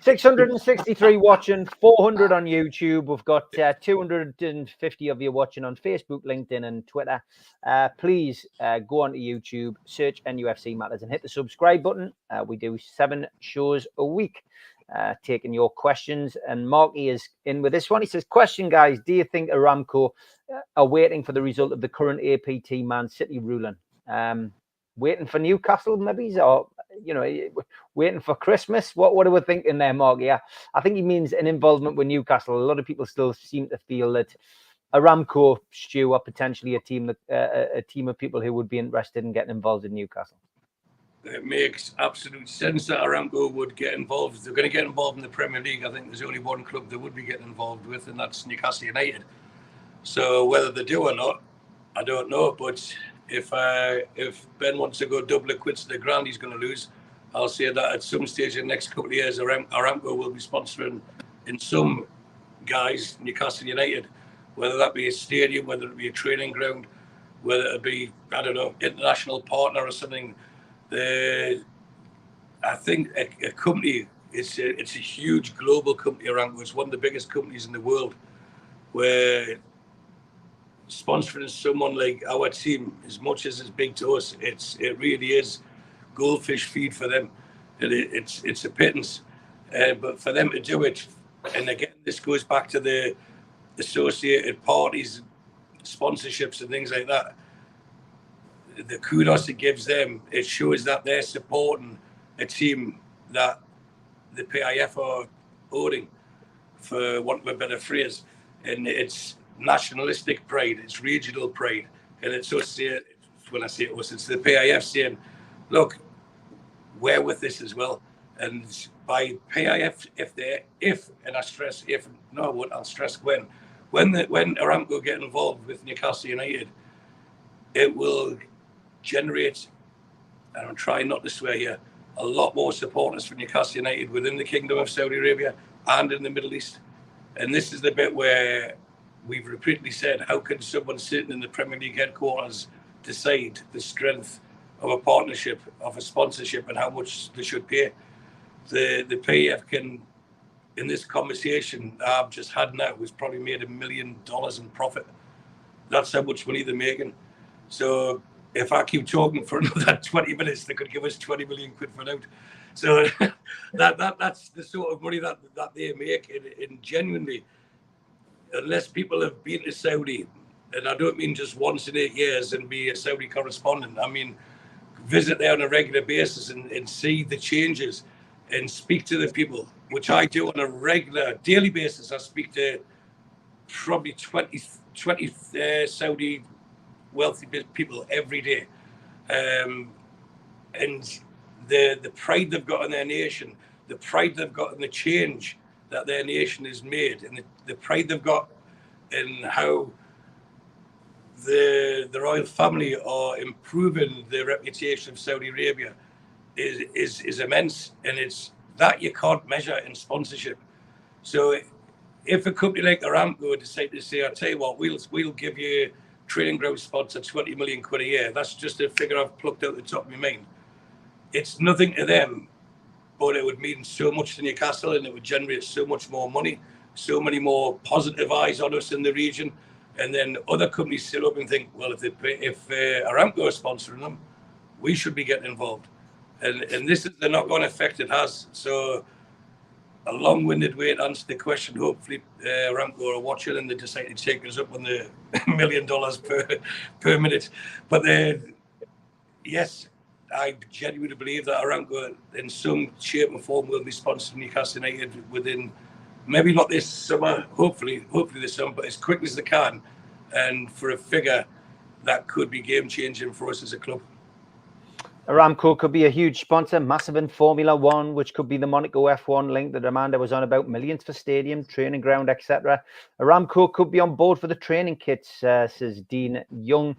663 watching, 400 on YouTube. We've got 250 of you watching on Facebook, LinkedIn, and Twitter. Please go onto YouTube, search NUFC Matters, and hit the subscribe button. We do 7 shows a week, taking your questions. And Marky is in with this one. He says, "Question, guys: do you think Aramco are waiting for the result of the current APT Man City ruling? Waiting for Newcastle, maybe, or waiting for Christmas? What are we thinking there, Mark? Yeah, I think he means an involvement with Newcastle. A lot of people still seem to feel that Aramco, Stu, are potentially a team of people who would be interested in getting involved in Newcastle." It makes absolute sense that Aramco would get involved. If they're going to get involved in the Premier League, I think there's only one club they would be getting involved with, and that's Newcastle United. So whether they do or not, I don't know. But if Ben wants to go double a quid to the ground, he's going to lose. I'll say that at some stage in the next couple of years, Aramco will be sponsoring, in some guys, Newcastle United, whether that be a stadium, whether it be a training ground, whether it be, I don't know, international partner or something. I think a company, it's a huge global company, Aramco. It's one of the biggest companies in the world, where sponsoring someone like our team, as much as it's big to us, it really is goldfish feed for them, and it's a pittance. But for them to do it, and again, this goes back to the associated parties, sponsorships, and things like that. The kudos it gives them, it shows that they're supporting a team that the PIF are owning, for want of a better phrase, and it's nationalistic pride, it's regional pride, and it's us. When I say us, it's the PIF saying, "Look, we're with this as well." And by PIF, and I stress if, no, what I'll stress when Aramco get involved with Newcastle United, it will generate, and I'm trying not to swear here, a lot more supporters for Newcastle United within the Kingdom of Saudi Arabia and in the Middle East. And this is the bit where we've repeatedly said, how can someone sitting in the Premier League headquarters decide the strength of a partnership, of a sponsorship, and how much they should pay? The PF can, in this conversation I've just had now, was probably made $1 million in profit. That's how much money they're making. So if I keep talking for another 20 minutes, they could give us 20 million quid for out. So that's the sort of money that they make. And genuinely, unless people have been to Saudi, and I don't mean just once in 8 years and be a Saudi correspondent, I mean visit there on a regular basis and see the changes and speak to the people, which I do on a regular, daily basis. I speak to probably 20 Saudi wealthy people every day. And the pride they've got in their nation, the pride they've got in the change that their nation has made, and the pride they've got in how the royal family are improving the reputation of Saudi Arabia is immense, and it's that you can't measure in sponsorship. So if a company like Aramco decide to say, "I tell you what, we'll give you training ground spots at 20 million quid a year," that's just a figure I've plucked out the top of my mind. It's nothing to them, but it would mean so much to Newcastle, and it would generate so much more money, so many more positive eyes on us in the region. And then other companies sit up and think, well, if Aramco is sponsoring them, we should be getting involved. And this is the knock-on effect it has. So a long-winded way to answer the question. Hopefully, Aramco are watching and they decide to take us up on the $1 million per minute. But yes, I genuinely believe that Aramco, in some shape or form, will be sponsoring Newcastle United within, maybe not this summer, hopefully this summer, but as quick as they can, and for a figure that could be game-changing for us as a club. Aramco could be a huge sponsor, massive in Formula One, which could be the Monaco F1 link that Amanda was on about, millions for stadium, training ground, etc. Aramco could be on board for the training kits, says Dean Young.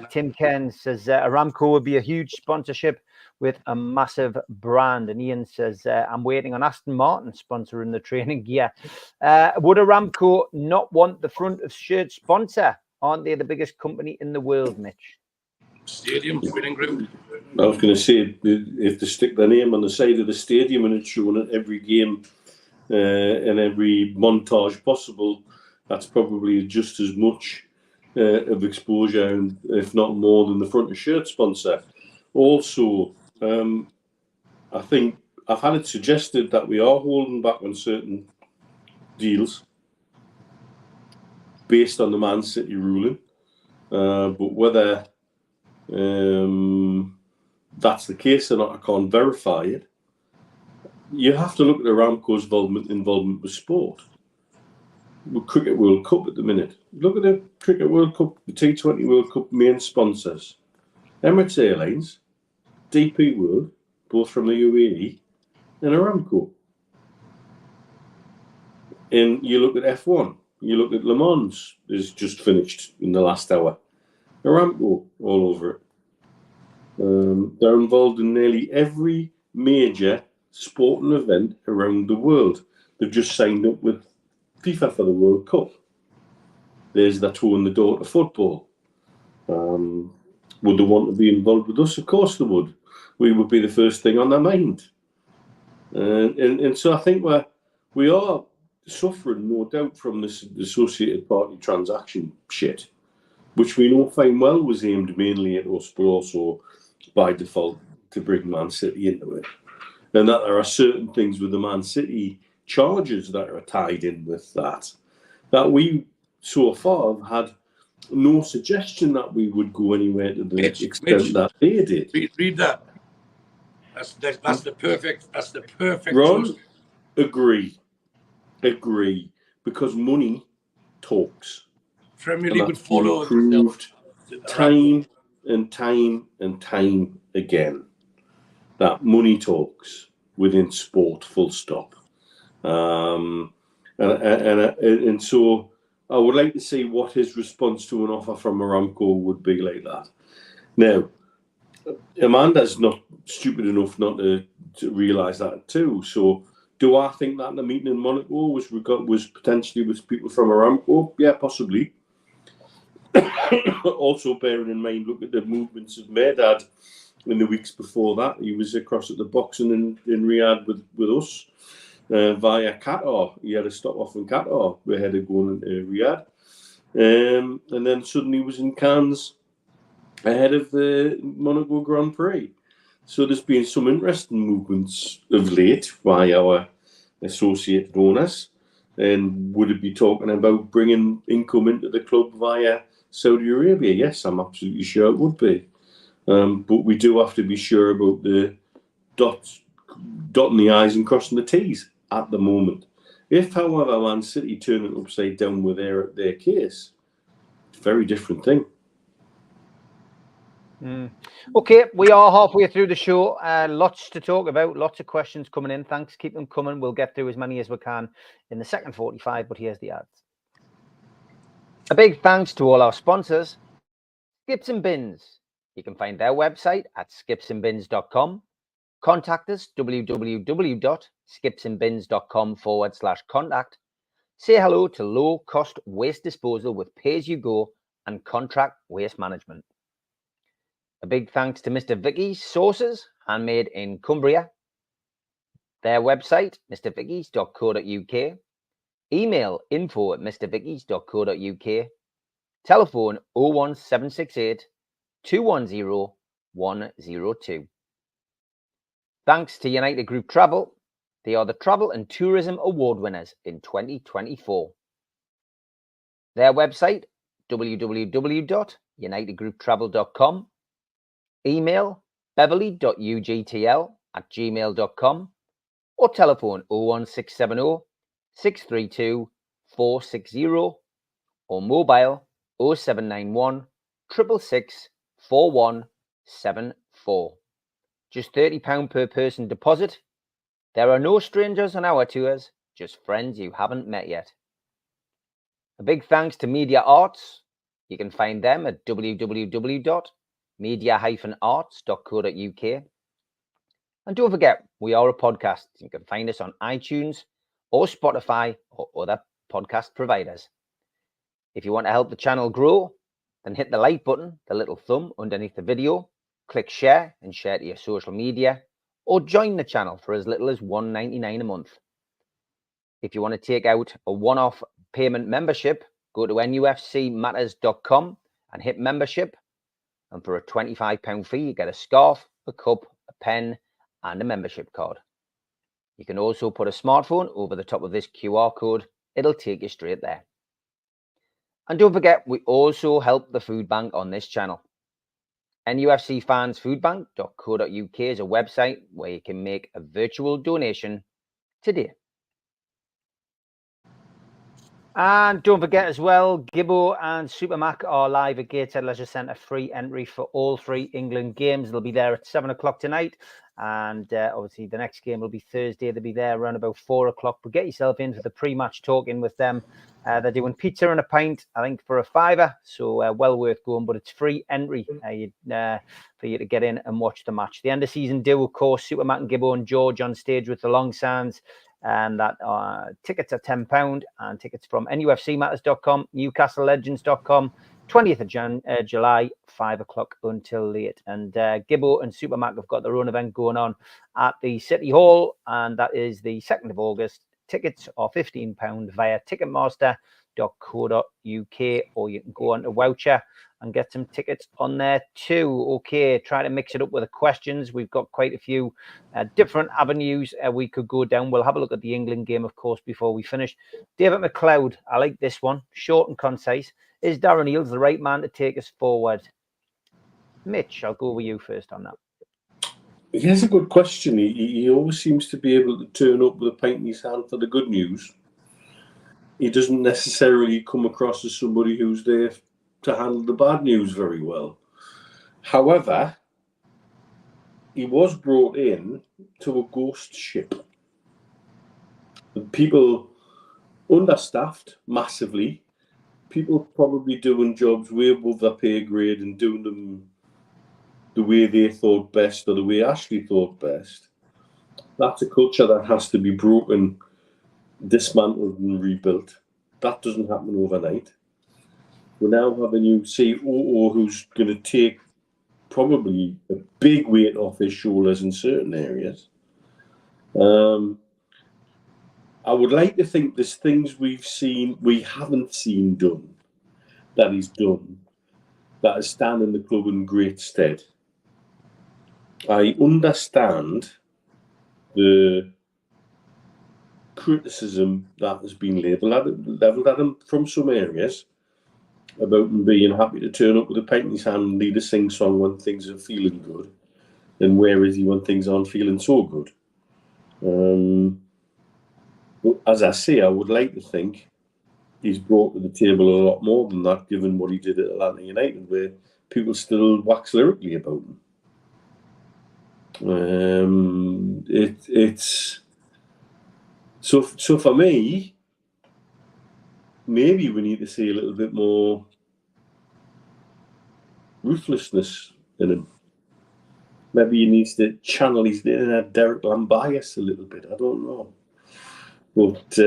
Tim Ken says Aramco would be a huge sponsorship with a massive brand. And Ian says, I'm waiting on Aston Martin sponsoring the training gear. Would Aramco not want the front of shirt sponsor? Aren't they the biggest company in the world, Mitch? Stadium, training ground. I was going to say, if they stick their name on the side of the stadium and it's shown at every game and every montage possible, that's probably just as much of exposure, and if not more, than the front of shirt sponsor. Also, I think I've had it suggested that we are holding back on certain deals based on the Man City ruling, but whether that's the case or not, I can't verify it. You have to look at Aramco's involvement with sport. With Cricket World Cup at the minute. Look at the Cricket World Cup, the T20 World Cup main sponsors. Emirates Airlines, DP World, both from the UAE, and Aramco. And you look at F1, you look at Le Mans, is just finished in the last hour. Aramco all over it. They're involved in nearly every major sporting event around the world. They've just signed up with FIFA for the World Cup. There's their toe in the door to football. Would they want to be involved with us? Of course they would. We would be the first thing on their mind. And so I think we are suffering, no doubt, from this associated party transaction shit, which we know fine well was aimed mainly at us, but also by default to bring Man City into it. And that there are certain things with the Man City charges that are tied in with that we so far have had no suggestion that we would go anywhere to the extent that they did. Read that. That's the perfect. That's the perfect. Ron, agree, because talks. Premier League would follow. Proved time and time and time again that money talks within sport. Full stop. And so I would like to see what his response to an offer from Aramco would be like that. Now, Amanda's not stupid enough not to realise that too. So, do I think that the meeting in Monaco was potentially with people from Aramco? Yeah, possibly. Also, bearing in mind, look at the movements of Mehrdad in the weeks before that. He was across at the boxing in Riyadh with us via Qatar. He had a stop off in Qatar ahead of going into Riyadh. And then suddenly he was in Cannes ahead of the Monaco Grand Prix. So there's been some interesting movements of late by our associated owners. And would it be talking about bringing income into the club via Saudi Arabia? Yes, I'm absolutely sure it would be. But we do have to be sure about the dotting the I's and crossing the T's at the moment. If, however, Man City turn it upside down with their case, it's a very different thing. Okay, we are halfway through the show. Lots to talk about, lots of questions coming in. Thanks, keep them coming. We'll get through as many as we can in the second 45, but here's the ads. A big thanks to all our sponsors, Skips and Bins. You can find their website at skipsandbins.com. Contact us, www.skipsandbins.com/contact. Say hello to low-cost waste disposal with pay-as-you-go and contract waste management. A big thanks to Mr. Vicky's Sauces, handmade in Cumbria. Their website, mrvickies.co.uk. Email info@mrvickies.co.uk. Telephone 01768 210 102. Thanks to United Group Travel. They are the Travel and Tourism Award winners in 2024. Their website, www.unitedgrouptravel.com. Email beverly.ugtl@gmail.com or telephone 01670 632 460 or mobile 0791 666 4174. Just £30 per person deposit. There are no strangers on our tours, just friends you haven't met yet. A big thanks to Media Arts. You can find them at www.media-arts.co.uk. And don't forget, we are a podcast. You can find us on iTunes or Spotify or other podcast providers. If you want to help the channel grow, then hit the like button, the little thumb underneath the video, click share and share to your social media, or join the channel for as little as $1.99 a month. If you want to take out a one-off payment membership, go to nufcmatters.com and hit membership. And for a £25 fee, you get a scarf, a cup, a pen, and a membership card. You can also put a smartphone over the top of this QR code. It'll take you straight there. And don't forget, we also help the food bank on this channel. nufcfansfoodbank.co.uk is a website where you can make a virtual donation today. And don't forget as well, Gibbo and Supermac are live at Gateshead Leisure Centre, free entry for all 3 England games. They'll be there at 7 o'clock tonight. And obviously the next game will be Thursday. They'll be there around about 4 o'clock. But get yourself in for the pre-match talking with them. They're doing pizza and a pint, I think, for a £5. So well worth going. But it's free entry for you to get in and watch the match. The end of season do, of course, Supermac and Gibbo and George on stage with the long sounds. And that tickets are £10 and tickets from nufcmatters.com, newcastlelegends.com, 20th of July, 5 o'clock until late. And Gibbo and Supermac have got their own event going on at the City Hall, and that is the 2nd of August. Tickets are £15 via ticketmaster.co.uk, or you can go on to Voucher and get some tickets on there too. Okay, try to mix it up with the questions. We've got quite a few different avenues we could go down. We'll have a look at the England game, of course, before we finish. David McLeod, I like this one. Short and concise. Is Darren Eales the right man to take us forward? Mitch, I'll go with you first on that. Here's a good question. He always seems to be able to turn up with a pint in his hand for the good news. He doesn't necessarily come across as somebody who's there to handle the bad news very well. However, he was brought in to a ghost ship. People understaffed massively. People probably doing jobs way above their pay grade and doing them the way they thought best or the way Ashley thought best. That's a culture that has to be broken, dismantled and rebuilt. That doesn't happen overnight. We now have a new COO who's going to take probably a big weight off his shoulders in certain areas. I would like to think there's things we haven't seen done, that he's done, that is standing the club in great stead. I understand the criticism that has been levelled at him from some areas about him being happy to turn up with a pint in his hand and lead a sing-song when things are feeling good. And where is he when things aren't feeling so good? But as I say, I would like to think he's brought to the table a lot more than that, given what he did at Atlanta United, where people still wax lyrically about him. It's so for me, maybe we need to see a little bit more ruthlessness in him. Maybe he needs to channel his inner Derek Lamb bias a little bit. I don't know, but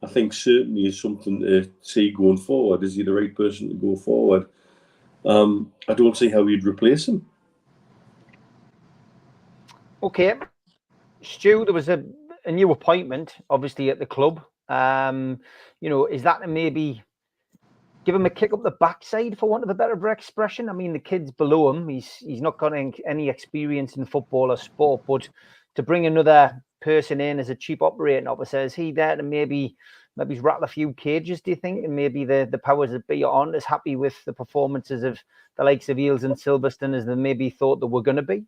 I think certainly is something to see going forward. Is he the right person to go forward? I don't see how he'd replace him. Okay, Stu, there was a new appointment, obviously, at the club. Is that to maybe give him a kick up the backside, for want of a better expression? I mean, the kid's below him. He's not got any experience in football or sport, but to bring another person in as a chief operating officer? Is he there to maybe rattle a few cages, do you think? And maybe the powers that be aren't as happy with the performances of the likes of Eales and Silverstone as they maybe thought they were going to be?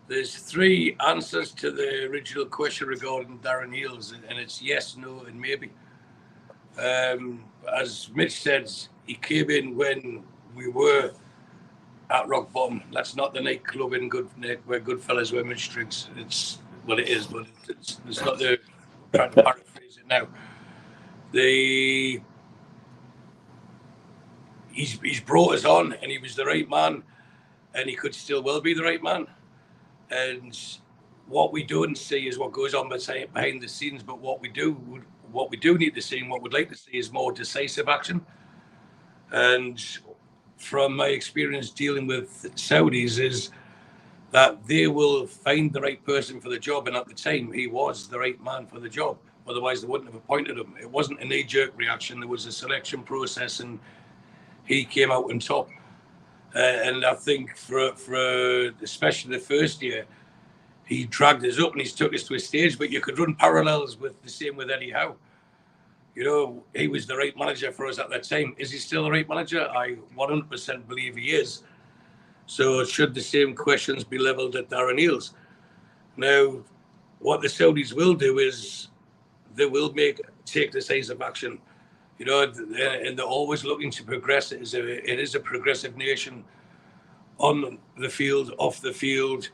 There's three answers to the original question regarding Darren Eales, and it's yes, no, and maybe. As Mitch said, he came in when we were at rock bottom. That's not the nightclub in where Goodfellas where Mitch drinks. It is, but it's not the. I'm trying to paraphrase it now. He's brought us on, and he was the right man, and he could still well be the right man. And what we don't see is what goes on behind the scenes, but what we do need to see and what we'd like to see is more decisive action. And from my experience dealing with Saudis is that they will find the right person for the job, and at the time he was the right man for the job. Otherwise they wouldn't have appointed him. It wasn't a knee-jerk reaction. There was a selection process, and he came out on top. And I think for especially the first year, he dragged us up and he's took us to a stage. But you could run parallels with the same with Eddie Howe. You know, he was the right manager for us at that time. Is he still the right manager? I 100% believe he is. So should the same questions be levelled at Darren Eales? Now, what the Saudis will do is they will take decisive action. You know, and they're always looking to progress. It is a progressive nation on the field, off the field,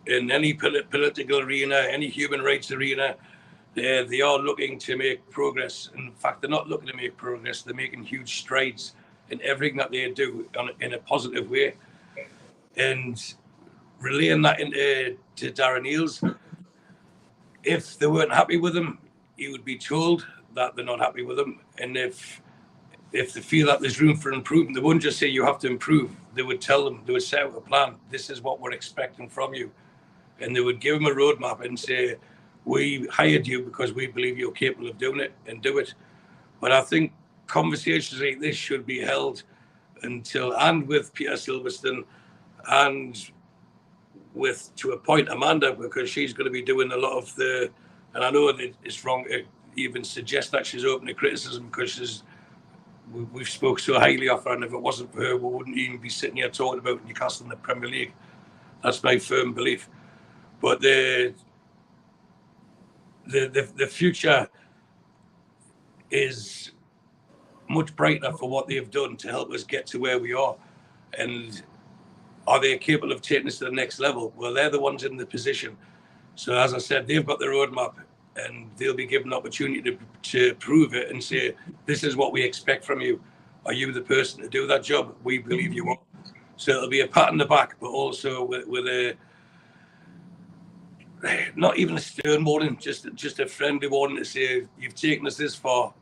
in any political arena, any human rights arena. They are looking to make progress. In fact, they're not looking to make progress. They're making huge strides in everything that they do in a positive way. And relaying that to Darren Eales, if they weren't happy with him, he would be told that they're not happy with him. And if they feel that there's room for improvement, they wouldn't just say you have to improve. They would tell them, they would set out a plan. This is what we're expecting from you. And they would give them a roadmap and say, we hired you because we believe you're capable of doing it, and do it. But I think conversations like this should be held and with Peter Silverstone and to appoint Amanda, because she's going to be doing a lot of and I know that it's wrong to even suggest that she's open to criticism, because we've spoke so highly of her, and if it wasn't for her, we wouldn't even be sitting here talking about Newcastle in the Premier League. That's my firm belief. But the future is much brighter for what they've done to help us get to where we are. And are they capable of taking us to the next level? Well, they're the ones in the position. So as I said, they've got the roadmap, and they'll be given an opportunity to prove it and say, this is what we expect from you. Are you the person to do that job? We believe you are. So it'll be a pat on the back, but also with a, not even a stern warning, just a friendly warning to say, you've taken us this far,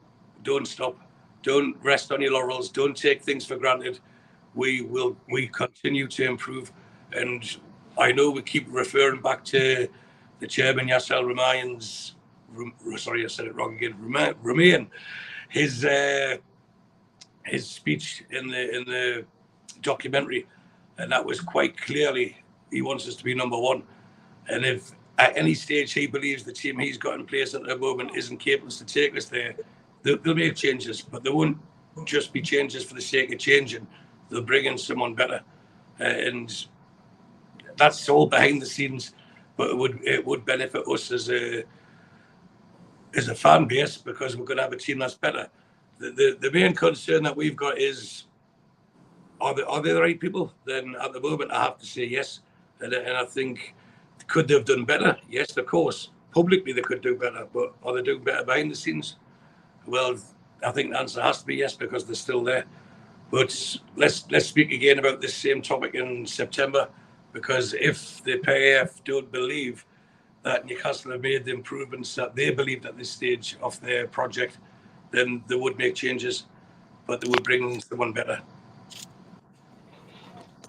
don't stop. Don't rest on your laurels. Don't take things for granted. We continue to improve. And I know we keep referring back to the chairman, Yasser Ramayan's, sorry, I said it wrong again, Ramayan, his speech in the documentary, and that was quite clearly, he wants us to be number one. And if at any stage he believes the team he's got in place at the moment isn't capable to take us there, they'll make changes, but they won't just be changes for the sake of changing. They'll bring in someone better, and that's all behind the scenes. But it would benefit us as a fan base, because we're going to have a team that's better. The main concern that we've got is, are they the right people? Then at the moment I have to say yes, and I think, could they have done better? Yes, of course. Publicly they could do better, but are they doing better behind the scenes? Well, I think the answer has to be yes, because they're still there. But let's speak again about this same topic in September, because if the PAF don't believe that Newcastle have made the improvements that they believed at this stage of their project, then they would make changes, but they would bring someone better.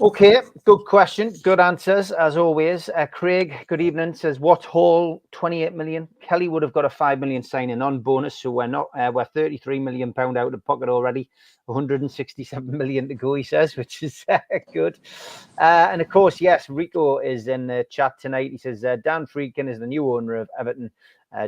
Okay, good question. Good answers, as always. Craig, good evening, says, what Hall, 28 million? Kelly would have got a 5 million signing on bonus, so we're not, we're 33 million pound out of pocket already. 167 million to go, he says, which is good. And of course, yes, Rico is in the chat tonight. He says, Dan Friedkin is the new owner of Everton.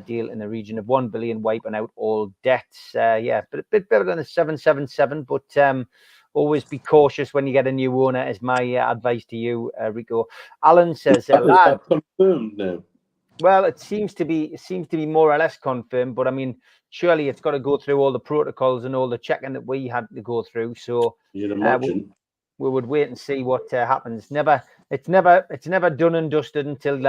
Deal in the region of 1 billion, wiping out all debts. Yeah, but a bit better than a 777, but always be cautious when you get a new owner, is my advice to you, Rico. Alan says, That confirmed now. well, it seems to be more or less confirmed, but I mean, surely it's got to go through all the protocols and all the checking that we had to go through. So You'd imagine. we would wait and see what happens. It's never done and dusted until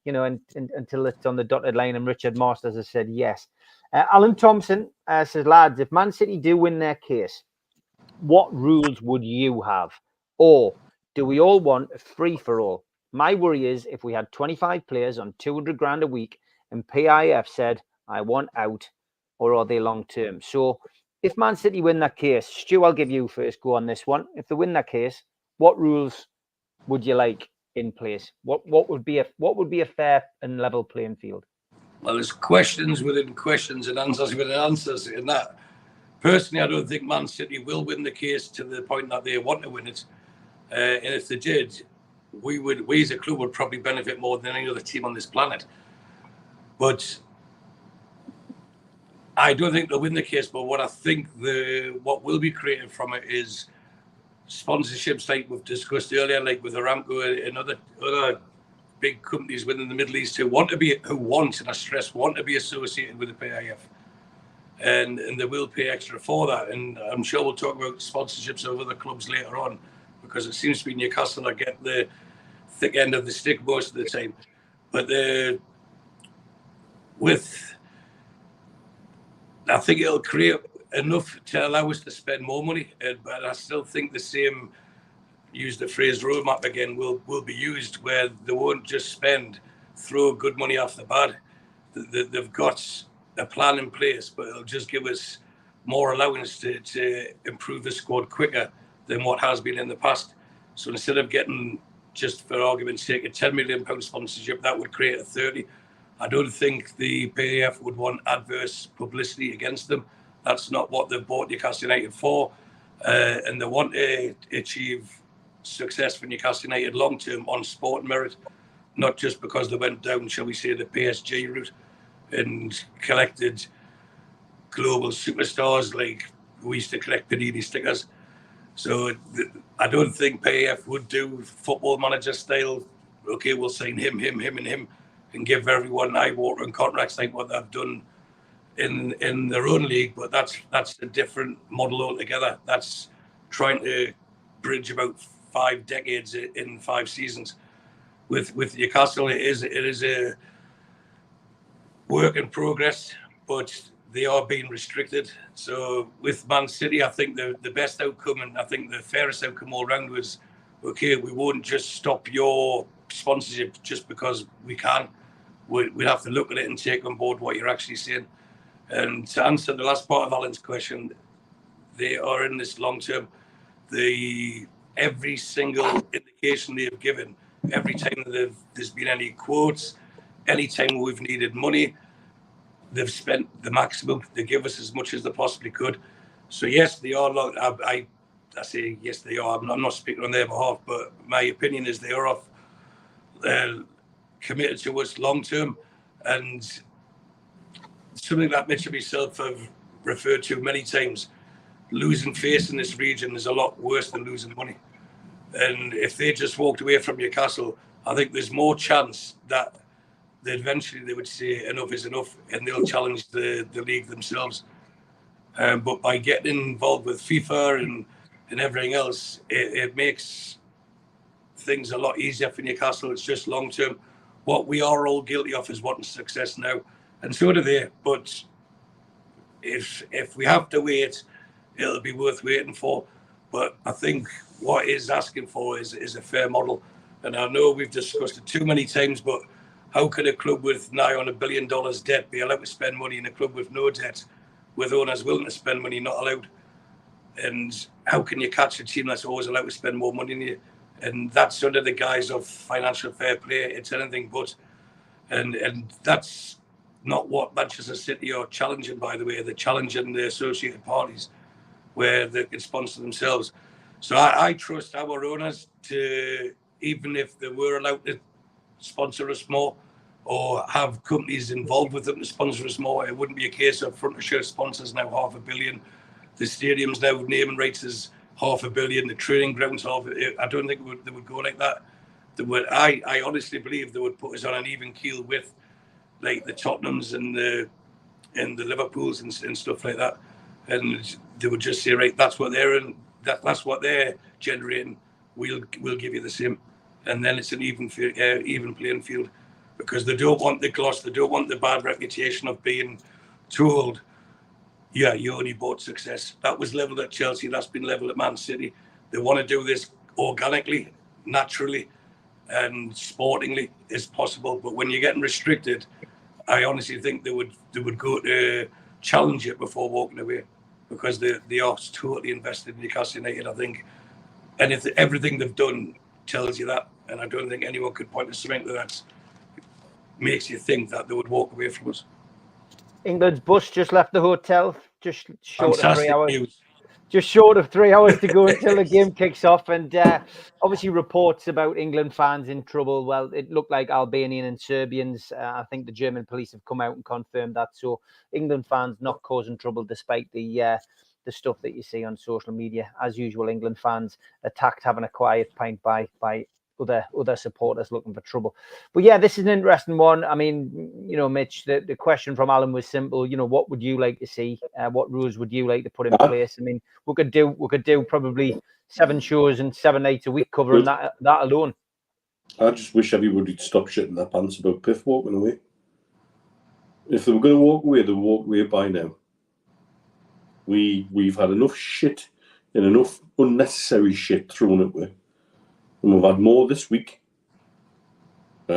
until it's on the dotted line. And Richard Masters has said yes. Alan Thompson says, lads, if Man City do win their case, what rules would you have? Or do we all want a free for all? My worry is if we had 25 players on 200 grand a week and PIF said, I want out, or are they long term? So if Man City win that case, Stu, I'll give you first go on this one. If they win that case, what rules would you like in place? What would be a fair and level playing field? Well, there's questions within questions and answers within answers in that. Personally, I don't think Man City will win the case to the point that they want to win it. And if they did, we as a club would probably benefit more than any other team on this planet. But I don't think they'll win the case. But what I think what will be created from it is sponsorships, like we've discussed earlier, like with Aramco and other big companies within the Middle East who want, and I stress, want to be associated with the PIF. And they will pay extra for that. And I'm sure we'll talk about sponsorships of other clubs later on, because it seems to be Newcastle that get the thick end of the stick most of the time. But I think it'll create enough to allow us to spend more money. But I still think the same, use the phrase roadmap again, will be used, where they won't just throw good money off the bat. They've got a plan in place, but it'll just give us more allowance to improve the squad quicker than what has been in the past. So instead of getting, just for argument's sake, a £10 million sponsorship, that would create a 30. I don't think the PAF would want adverse publicity against them. That's not what they've bought Newcastle United for. And they want to achieve success for Newcastle United long-term on sport merit, not just because they went down, shall we say, the PSG route and collected global superstars like we used to collect Panini stickers. So I don't think PAF would do football manager style, okay, we'll sign him, and give everyone eye-watering contracts like what they've done in their own league. But that's a different model altogether. That's trying to bridge about 5 decades in 5 seasons. With Newcastle, it is a work in progress, but they are being restricted. So with Man City, I think the best outcome, and I think the fairest outcome all round, was, okay, we won't just stop your sponsorship just because we can. We'd have to look at it and take on board what you're actually saying. And to answer the last part of Alan's question, they are in this long term. Every single indication they've given, every time there's been any quotes, any time we've needed money, they've spent the maximum. They give us as much as they possibly could. So yes, they are long. I say yes, they are. I'm not speaking on their behalf, but my opinion is they are committed to us long term. And something that Mitch and myself have referred to many times, losing face in this region is a lot worse than losing money. And if they just walked away from Newcastle, I think there's more chance that eventually they would say enough is enough, and they'll challenge the league themselves. But by getting involved with FIFA and everything else, it makes things a lot easier for Newcastle. It's just long term. What we are all guilty of is wanting success now, and so do they. But if we have to wait, it'll be worth waiting for. But I think what is asking for is a fair model. And I know we've discussed it too many times, but how can a club with nigh on $1 billion debt be allowed to spend money, in a club with no debt, with owners willing to spend money not allowed? And how can you catch a team that's always allowed to spend more money than you? and that's under the guise of financial fair play. It's anything but, and that's not what Manchester City are challenging. By the way, they're challenging the associated parties, where they can sponsor themselves. So I trust our owners to, even if they were allowed to sponsor us more or have companies involved with them to sponsor us more, it wouldn't be a case of front of shirt sponsors now $500 million. The stadiums now naming rights is $500 million. The training grounds I don't think they would go like that. I honestly believe they would put us on an even keel with like the Tottenhams and the Liverpools and stuff like that. And they would just say, right, that's what they're in, that's what they're generating. We'll give you the same, and then it's an even playing field, because they don't want the gloss, they don't want the bad reputation of being told, yeah, you only bought success. That was leveled at Chelsea. That's been leveled at Man City. They want to do this organically, naturally, and sportingly as possible. But when you're getting restricted, I honestly think they would go to challenge it before walking away, because they are totally invested in Newcastle United. I think everything they've done tells you that, and I don't think anyone could point to something that makes you think that they would walk away from us. England's bus just left the hotel, just short of 3 hours. News. Just short of 3 hours to go until the game kicks off. And obviously reports about England fans in trouble. Well, it looked like Albanian and Serbians. I think the German police have come out and confirmed that. So England fans not causing trouble, despite the stuff that you see on social media. As usual, England fans attacked, having a quiet pint by other supporters looking for trouble. But yeah, this is an interesting one. I mean, you know, Mitch, the question from Alan was simple. You know, what would you like to see? What rules would you like to put in place? I mean, we could do probably 7 shows and 7 nights a week covering that alone. I just wish everybody'd stop shitting their pants about Piff walking away. If they were going to walk away, they would walk away by now. We've had enough shit and enough unnecessary shit thrown at us. And we've had more this week, which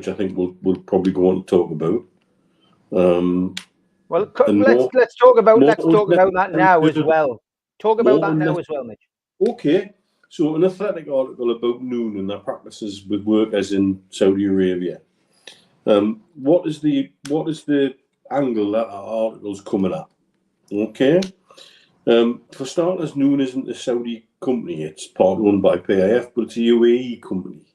I think we'll probably go on to talk about. Well, let's talk about that now as well. Talk about that now as well, Mitch. Okay. So an athletic article about Noon and their practices with workers in Saudi Arabia. What is the angle that our article's coming at? Okay. For starters, Noon isn't a Saudi company. It's part owned by PIF, but it's a UAE company.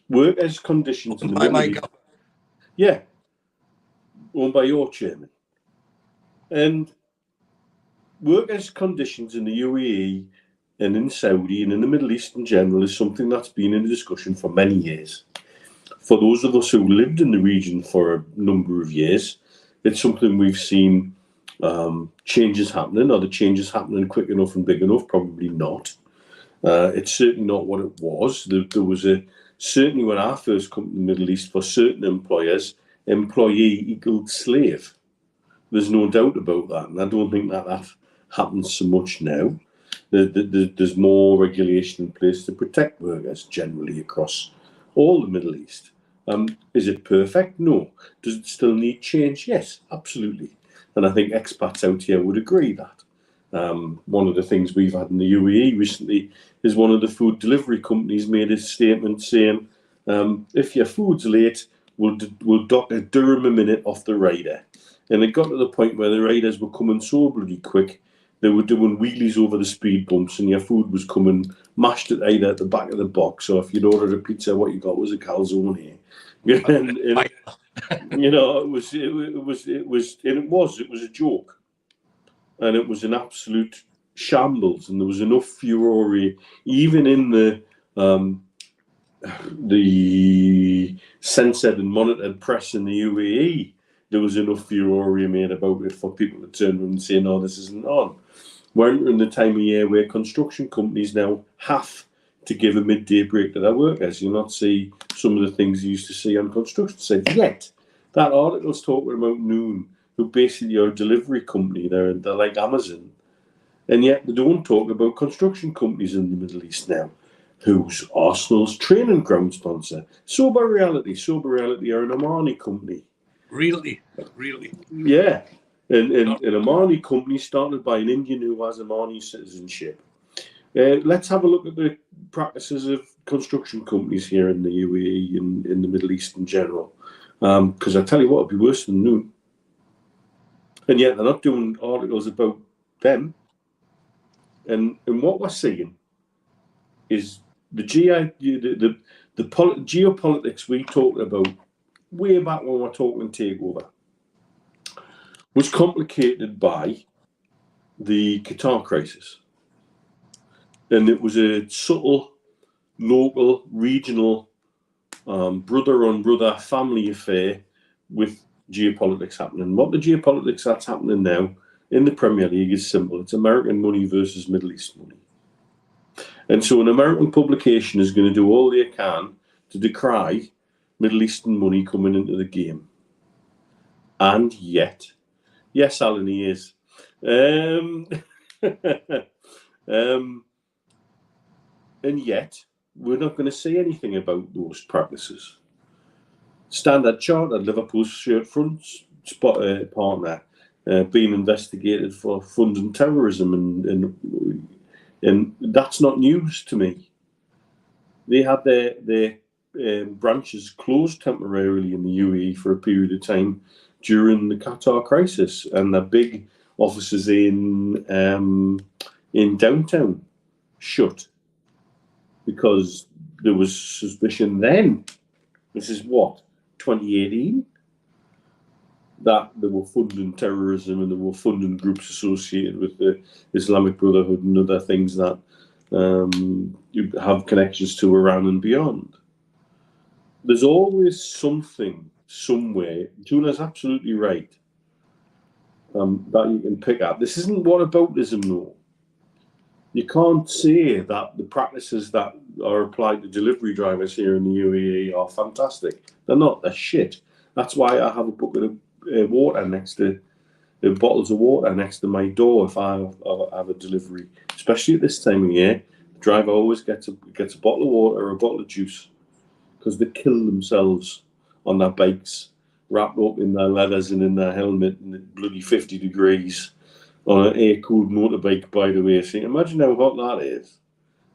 Workers' conditions in the Middle East. Yeah. Owned by your chairman. And workers' conditions in the UAE and in Saudi and in the Middle East in general is something that's been in discussion for many years. For those of us who lived in the region for a number of years, it's something we've seen changes happening. Are the changes happening quick enough and big enough? Probably not. It's certainly not what it was. There was certainly when I first come to the Middle East, for certain employers, employee equaled slave. There's no doubt about that, and I don't think that happens so much now. There's more regulation in place to protect workers generally across all the Middle East. Is it perfect? No. Does it still need change? Yes, absolutely. And I think expats out here would agree that. One of the things we've had in the UAE recently is one of the food delivery companies made a statement saying, if your food's late, we'll dock a dirham a minute off the rider. And it got to the point where the riders were coming so bloody quick, they were doing wheelies over the speed bumps, and your food was coming mashed at either at the back of the box, or if you'd ordered a pizza, what you got was a calzone. And you know, it was a joke, and it was an absolute shambles, and there was enough furore even in the censored and monitored press in the UAE. There was enough furore made about it for people to turn around and say, no, this isn't on. We're entering the time of year where construction companies now have to give a midday break to their workers. You'll not see some of the things you used to see on construction sites yet. That article's talking about Noon, who basically are a delivery company. They're like Amazon. And yet they don't talk about construction companies in the Middle East now. Who's Arsenal's training ground sponsor? Sober Reality are an Omani company. Really? Yeah. And Omani company started by an Indian who has Omani citizenship. Let's have a look at the practices of construction companies here in the UAE and in the Middle East in general. Because I tell you what, it'd be worse than noon. And yet they're not doing articles about them. And what we're seeing is the geopolitics we talked about way back when we were talking takeover was complicated by the Qatar crisis. And it was a subtle, local, regional, brother-on-brother family affair with geopolitics happening. What the geopolitics that's happening now in the Premier League is simple. It's American money versus Middle East money. And so an American publication is going to do all they can to decry Middle Eastern money coming into the game. And yet, yes, Alan, he is. And yet, we're not going to say anything about those practices. Standard Chartered, Liverpool's shirt front partner, being investigated for funding terrorism, and that's not news to me. They had their branches closed temporarily in the UAE for a period of time during the Qatar crisis, and their big offices in downtown shut because there was suspicion then. This is what, 2018? That they were funding terrorism and they were funding groups associated with the Islamic Brotherhood and other things that you have connections to Iran and beyond. There's always something, somewhere. Juna's absolutely right, that you can pick up. This isn't whataboutism, though. You can't say that the practices that are applied to delivery drivers here in the UAE are fantastic. They're not. They're shit. That's why I have a bucket of water next to bottles of water next to my door if I have a delivery, especially at this time of year. The driver always gets a bottle of water or a bottle of juice because they kill themselves on their bikes, wrapped up in their leathers and in their helmet, and it's bloody 50 degrees on an air-cooled motorbike, by the way. So imagine how hot that is.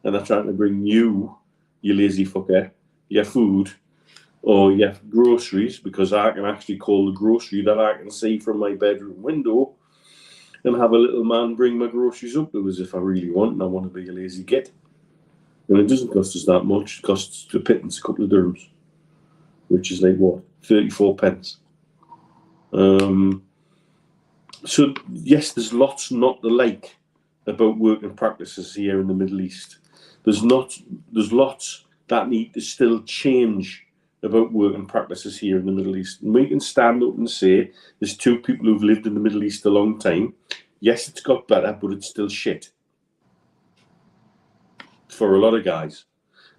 And they're trying to bring you lazy fucker, your food or your groceries, because I can actually call the grocery that I can see from my bedroom window and have a little man bring my groceries up to us if I really want, and I want to be a lazy git. And it doesn't cost us that much. It costs a pittance, a couple of dirhams, which is like, what, 34 pence. So, yes, there's lots not to like about working practices here in the Middle East. There's lots that need to still change about working practices here in the Middle East. And we can stand up and say there's two people who've lived in the Middle East a long time. Yes, it's got better, but it's still shit. For a lot of guys.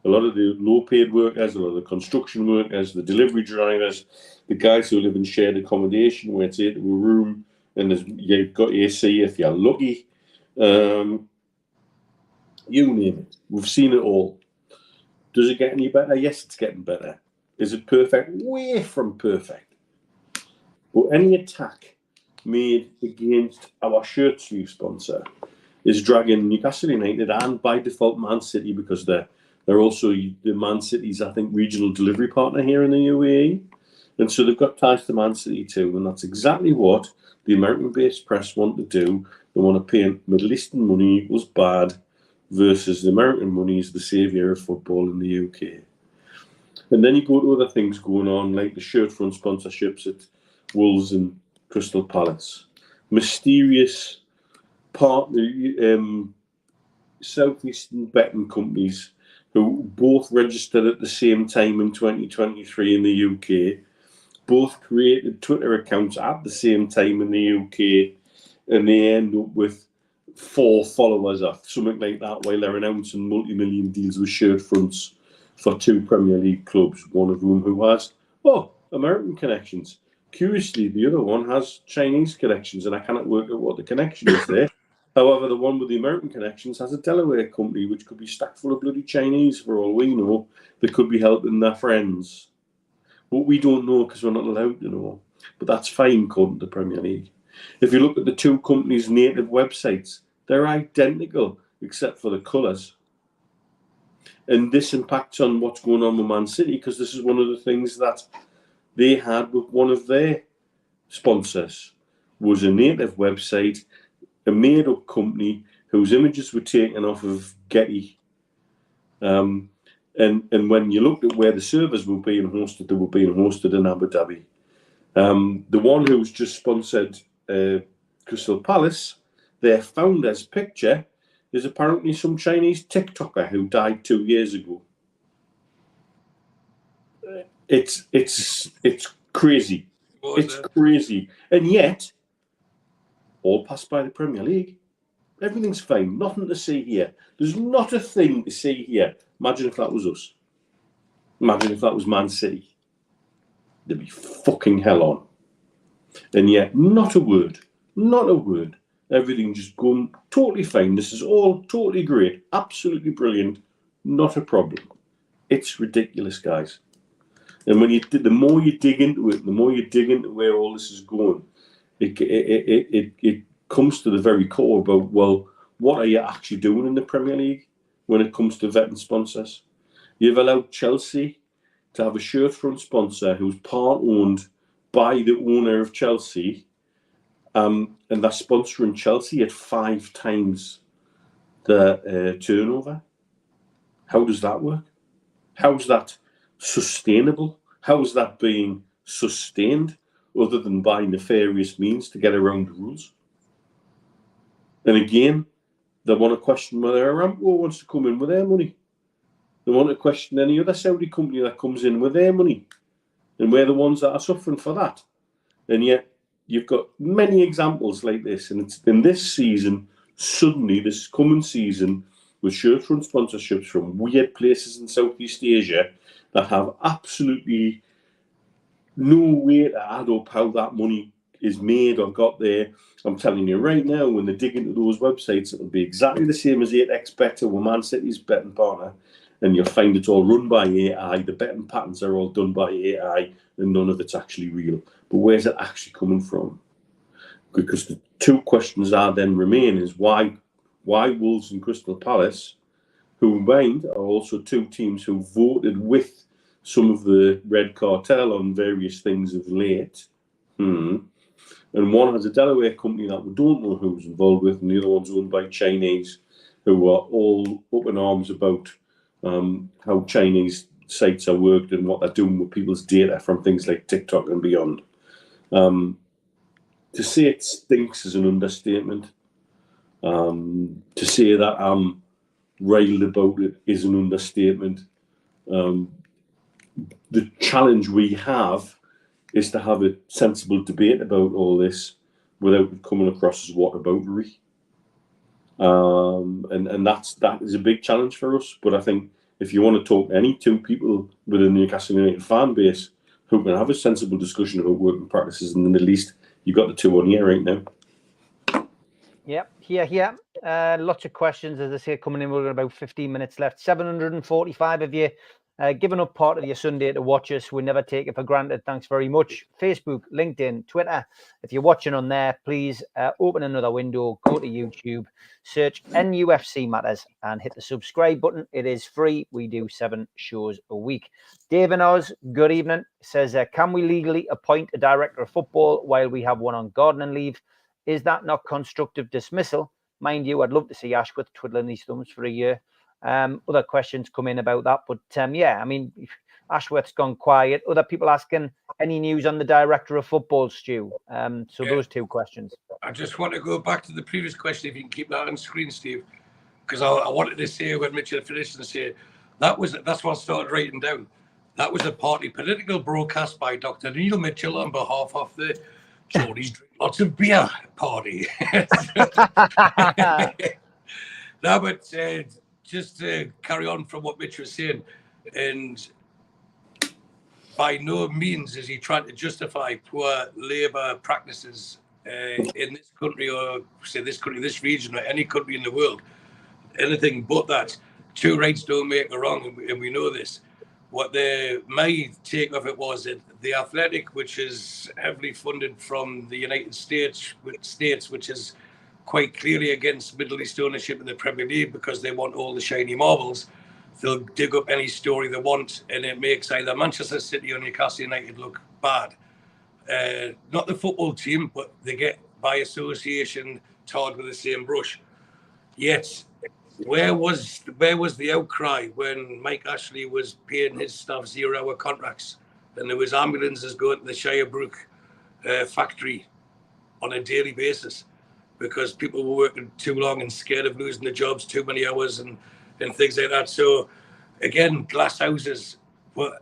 A lot of the low-paid workers, a lot of the construction workers, the delivery drivers, the guys who live in shared accommodation where it's 8 to a room and you've got AC if you're lucky. You name it. We've seen it all. Does it get any better? Yes, it's getting better. Is it perfect? Way from perfect. But any attack made against our shirt sleeve sponsor is dragging Newcastle United and by default Man City, because they're also the Man City's, I think, regional delivery partner here in the UAE. And so they've got ties to Man City too. And that's exactly what the American-based press want to do. They want to paint Middle Eastern money equals bad versus the American money is the saviour of football in the UK. And then you go to other things going on, like the shirt front sponsorships at Wolves and Crystal Palace. Mysterious partner, Southeastern betting companies who both registered at the same time in 2023 in the UK, both created Twitter accounts at the same time in the UK, and they end up with 4 followers or something like that while they're announcing multi-million deals with shirt fronts for 2 Premier League clubs, one of whom who has, American connections. Curiously, the other one has Chinese connections, and I cannot work out what the connection is there. However, the one with the American connections has a Delaware company, which could be stacked full of bloody Chinese, for all we know, that could be helping their friends. But we don't know because we're not allowed to know. But that's fine, according to the Premier League. If you look at the 2 companies' native websites, they're identical. except for the colours. And this impacts on what's going on with Man City, because this is one of the things that they had with one of their sponsors, was a native website, a made-up company whose images were taken off of Getty. And when you looked at where the servers were being hosted, they were being hosted in Abu Dhabi. The one who's just sponsored Crystal Palace, their founder's picture is apparently some Chinese TikToker who died 2 years ago. It's crazy. It's crazy. And yet, all passed by the Premier League. Everything's fine. Nothing to see here. There's not a thing to see here. Imagine if that was us. Imagine if that was Man City. There'd be fucking hell on. And yet, not a word. Not a word. Everything just going totally fine. This is all totally great. Absolutely brilliant. Not a problem. It's ridiculous, guys. And when the more you dig into it, the more you dig into where all this is going, it comes to the very core about, well, what are you actually doing in the Premier League when it comes to vetting sponsors? You've allowed Chelsea to have a shirt front sponsor who's part owned by the owner of Chelsea, and they're sponsoring Chelsea at 5 times the turnover. How does that work? How's that sustainable? How is that being sustained other than by nefarious means to get around the rules? And again, they want to question whether Aramco wants to come in with their money. They want to question any other Saudi company that comes in with their money. And we're the ones that are suffering for that. And yet, you've got many examples like this. And it's in this season, suddenly, this coming season, with shirt front sponsorships from weird places in Southeast Asia that have absolutely no way to add up how that money is made or got there. I'm telling you right now, when they dig into those websites, it'll be exactly the same as 8xBet or Man City's betting partner, and you'll find it's all run by AI. The betting patterns are all done by AI, and none of it's actually real. But where's it actually coming from? Because the two questions are then remain is why Wolves and Crystal Palace, who combined are also two teams who voted with some of the red cartel on various things of late. And one has a Delaware company that we don't know who's involved with, and the other one's owned by Chinese, who are all up in arms about how Chinese sites are worked and what they're doing with people's data from things like TikTok and beyond. To say it stinks is an understatement. To say that I'm riled about it is an understatement. The challenge we have is to have a sensible debate about all this without it coming across as whataboutery. And that is a big challenge for us. But I think if you want to talk to any two people within the Newcastle United fan base who can have a sensible discussion about working practices in the Middle East, you've got the two on here right now. Yep, here. Lots of questions, as I say, coming in. We've got about 15 minutes left. 745 of you given up part of your Sunday to watch us. We never take it for granted. Thanks very much. Facebook, LinkedIn, Twitter. If you're watching on there, please open another window, go to YouTube, search NUFC Matters and hit the subscribe button. It is free. We do 7 shows a week. Dave and Oz, good evening. Says, can we legally appoint a director of football while we have one on gardening leave? Is that not constructive dismissal? Mind you, I'd love to see Ashworth twiddling his thumbs for a year. Other questions come in about that. But yeah, I mean, Ashworth's gone quiet. Other people asking, any news on the director of football, Stu? Those two questions. I just want to go back to the previous question, if you can keep that on screen, Steve, because I wanted to say when Richard finished and say, that's what I started writing down. That was a party political broadcast by Dr. Neil Mitchell on behalf of the Geordie's Drink Lots of Beer party. No, but just to carry on from what Mitch was saying, and by no means is he trying to justify poor labour practices in this country, or say this country, this region, or any country in the world. Anything but that. Two rights don't make a wrong, and we know this. What my take of it was that the Athletic, which is heavily funded from the United States, which is quite clearly against Middle East ownership in the Premier League because they want all the shiny marbles. They'll dig up any story they want, and it makes either Manchester City or Newcastle United look bad. Not the football team, but they get by association tarred with the same brush. Yet, where was the outcry when Mike Ashley was paying his staff 0-hour contracts, and there was ambulances going to the Shirebrook factory on a daily basis because people were working too long and scared of losing their jobs, too many hours and things like that. So again, glass houses, but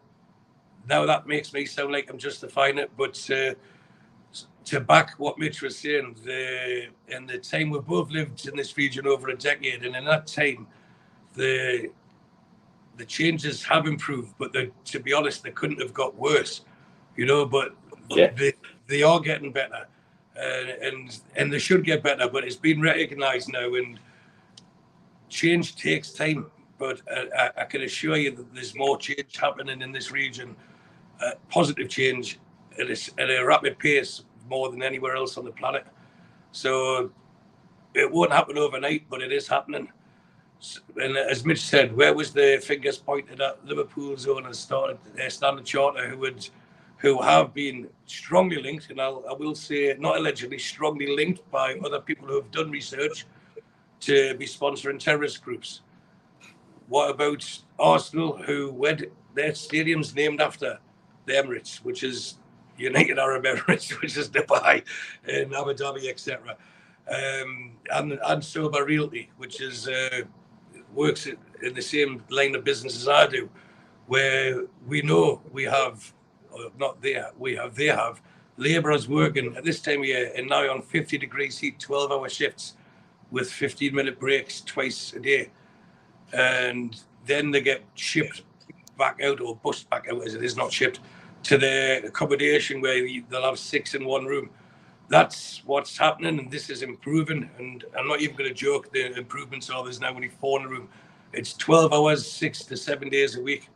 now that makes me sound like I'm justifying it. But to back what Mitch was saying, in the time we've both lived in this region over a decade, and in that time, the changes have improved, but to be honest, they couldn't have got worse, but they are getting better. And they should get better, but it's been recognised now, and change takes time. But I can assure you that there's more change happening in this region, positive change at a rapid pace, more than anywhere else on the planet. So it won't happen overnight, but it is happening. And as Mitch said, where was the fingers pointed at Liverpool's owners, Standard Charter, who have been strongly linked, and I will say not allegedly, strongly linked by other people who have done research to be sponsoring terrorist groups. What about Arsenal, who had their stadiums named after the Emirates, which is United Arab Emirates, which is Dubai and Abu Dhabi, etc. And Sober Realty, which is works in the same line of business as I do, where we know we have, they have labourers working at this time of year and now on 50 degrees heat, 12-hour shifts with 15-minute breaks twice a day. And then they get shipped back out, or bused back out as it is, not shipped, to their accommodation where they'll have 6 in one room. That's what's happening, and this is improving. And I'm not even going to joke, the improvements are there's now only 4 in a room. It's 12 hours, 6 to 7 days a week.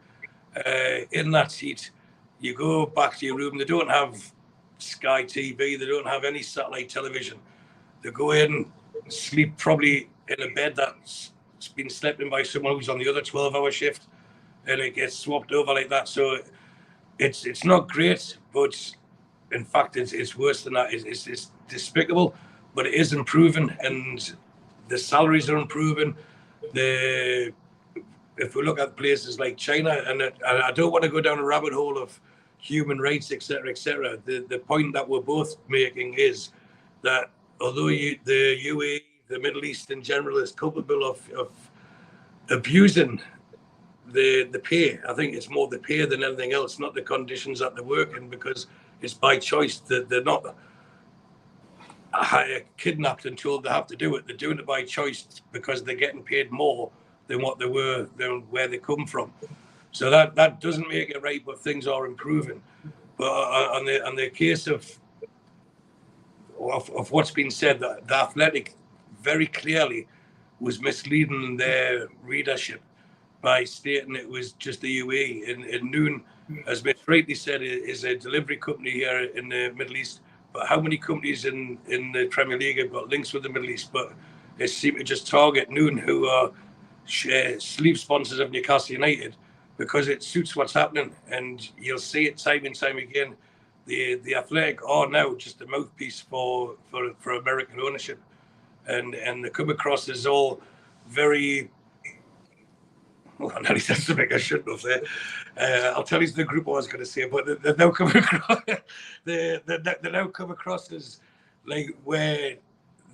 In that heat, you go back to your room. They don't have Sky TV. They don't have any satellite television. They go in, sleep probably in a bed that's been slept in by someone who's on the other 12-hour shift, and it gets swapped over like that. So it's not great, but in fact, it's worse than that. It's despicable, but it is improving, and the salaries are improving. If we look at places like China, and I don't want to go down a rabbit hole of human rights, etc., the point that we're both making is that although the UAE, the Middle East in general, is culpable of abusing the pay, I think it's more the pay than anything else, not the conditions that they work in, because it's by choice. That they're not kidnapped and told they have to do it. They're doing it by choice because they're getting paid more than what they were, than where they come from. So that doesn't make it right, but things are improving. But on the case of what's been said, the Athletic very clearly was misleading in their readership by stating it was just the UAE. And Noon, as Mitch rightly said, is a delivery company here in the Middle East. But how many companies in the Premier League have got links with the Middle East? But they seem to just target Noon, who are sleeve sponsors of Newcastle United, because it suits what's happening. And you'll see it time and time again. The Athletic are now just a mouthpiece for American ownership. And they come across as all very... Well, I nearly said something I shouldn't have there. I'll tell you the group I was going to say, but they're now coming across. They now come across as like where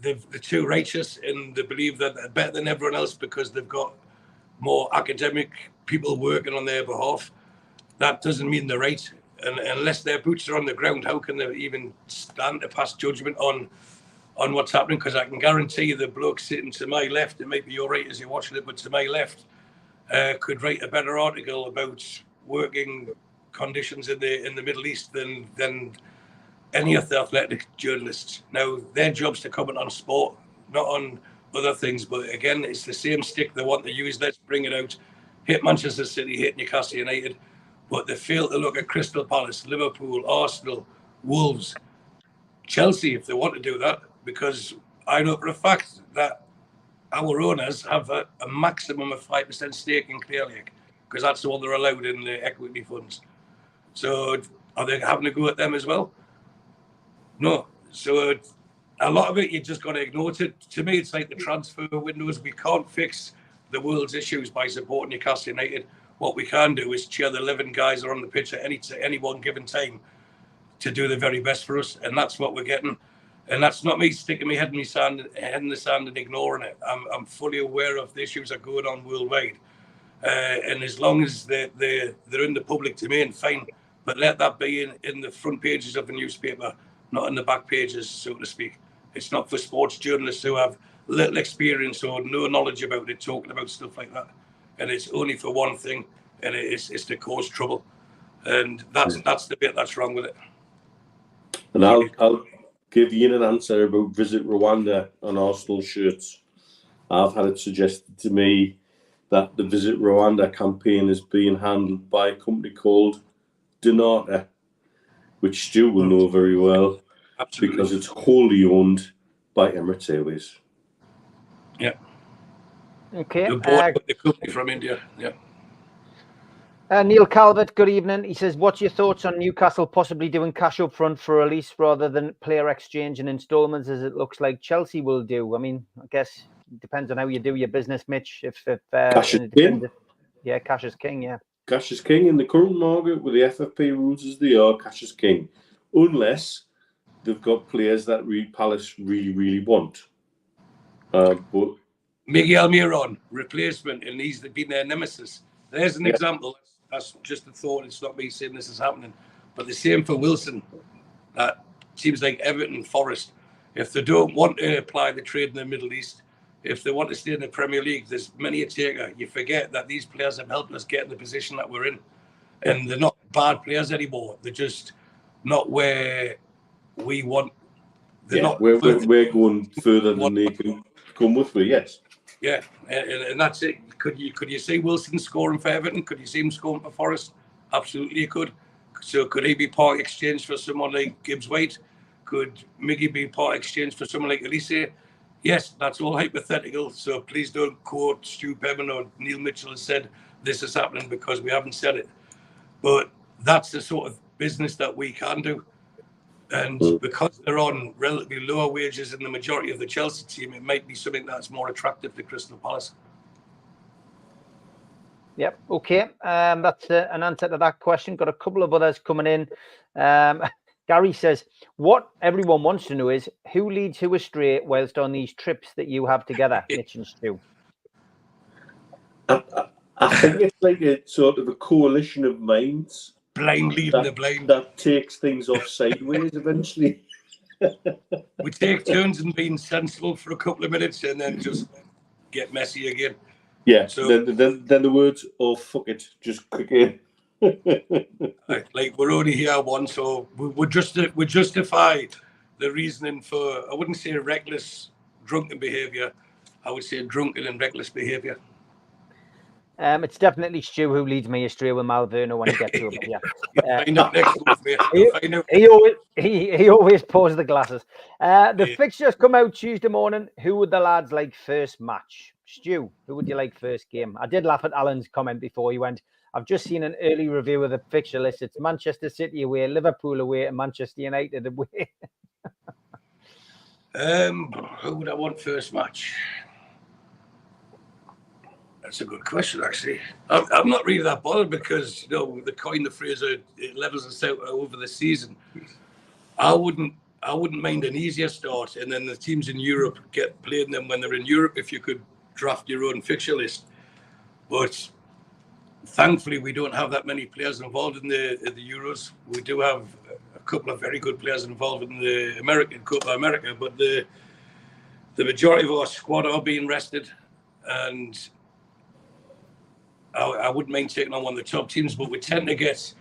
they're too righteous, and they believe that they're better than everyone else because they've got more academic people working on their behalf. That doesn't mean they're right, and unless their boots are on the ground, how can they even stand to pass judgment on what's happening? Because I can guarantee you the bloke sitting to my left, it might be your right as you're watching it, but to my left, could write a better article about working conditions in the Middle East than any of the Athletic journalists. Now, their job's to comment on sport, not on other things. But again, it's the same stick they want to use. Let's bring it out. Hit Manchester City, hit Newcastle United. But they fail to look at Crystal Palace, Liverpool, Arsenal, Wolves, Chelsea, if they want to do that. Because I know for a fact that our owners have a maximum of 5% stake in Clear Lake, because that's what they're allowed in the equity funds. So are they having to go at them as well? No. So a lot of it, you just got to ignore it. To me, it's like the transfer windows. We can't fix the world's issues by supporting Newcastle United. What we can do is cheer the 11 guys that are on the pitch at any one given time to do the very best for us, and that's what we're getting. And that's not me sticking my head in the sand and ignoring it. I'm fully aware of the issues that are going on worldwide, and as long as they're in the public domain, fine. But let that be in the front pages of the newspaper, not in the back pages, so to speak. It's not for sports journalists who have little experience or no knowledge about it talking about stuff like that. And it's only for one thing, and it's to cause trouble. And that's the bit that's wrong with it. And I'll give you an answer about Visit Rwanda on Arsenal shirts. I've had it suggested to me that the Visit Rwanda campaign is being handled by a company called Donata, which Stu will know very well. Absolutely. Because it's wholly owned by Emirates Airways. Yeah. Okay. The board, the company from India. Yeah. Neil Calvert, good evening. He says, what's your thoughts on Newcastle possibly doing cash up front for release rather than player exchange and instalments, as it looks like Chelsea will do? I mean, I guess it depends on how you do your business, Mitch. If cash is king. Yeah, cash is king, yeah. Cash is king in the current market with the FFP rules as they are. Cash is king. Unless they've got players that Palace really, really want. But Miguel Miron, replacement, and he's been their nemesis. There's an example. That's just a thought. It's not me saying this is happening. But the same for Wilson. That seems like Everton, Forest. If they don't want to apply the trade in the Middle East, if they want to stay in the Premier League, there's many a taker. You forget that these players have helped us get in the position that we're in. And they're not bad players anymore. They're just not where we want. We're going further than they can come with me, yes. Yeah, and that's it. Could you see Wilson scoring for Everton? Could you see him scoring for Forest? Absolutely, you could. So could he be part exchange for someone like Gibbs White? Could Miggy be part exchange for someone like Eales? Yes, that's all hypothetical. So please don't quote Stu Bevan or Neil Mitchell has said this is happening, because we haven't said it. But that's the sort of business that we can do. And because they're on relatively lower wages than the majority of the Chelsea team, it might be something that's more attractive to Crystal Palace. Yep. Okay. That's an answer to that question. Got a couple of others coming in. Gary says, what everyone wants to know is who leads who astray whilst on these trips that you have together, Mitch and Stu? I think it's like a sort of a coalition of minds. Blind leading the blind. That takes things off sideways eventually. We take turns in being sensible for a couple of minutes and then just get messy again. Yeah, so, then the words, oh, fuck it, just click in. Like, we're only here once, so we justify the reasoning for, I wouldn't say reckless drunken behaviour, I would say drunken and reckless behaviour. It's definitely Stu who leads me astray with Malverno when he gets over here. Find out next month, mate. He always pours the glasses. The fixtures come out Tuesday morning. Who would the lads like first match? Stu, who would you like first game? I did laugh at Alan's comment before he went, I've just seen an early review of the fixture list. It's Manchester City away, Liverpool away, and Manchester United away. Who would I want first match? That's a good question, actually. I'm not really that bothered because, the coin the phrase, it levels us out over the season. I wouldn't mind an easier start, and then the teams in Europe get playing them when they're in Europe. If you could draft your own fixture list, but thankfully we don't have that many players involved in the Euros. We do have a couple of very good players involved in the American Copa America, but the majority of our squad are being rested, and I wouldn't mind taking on one of the top teams, but we tend to get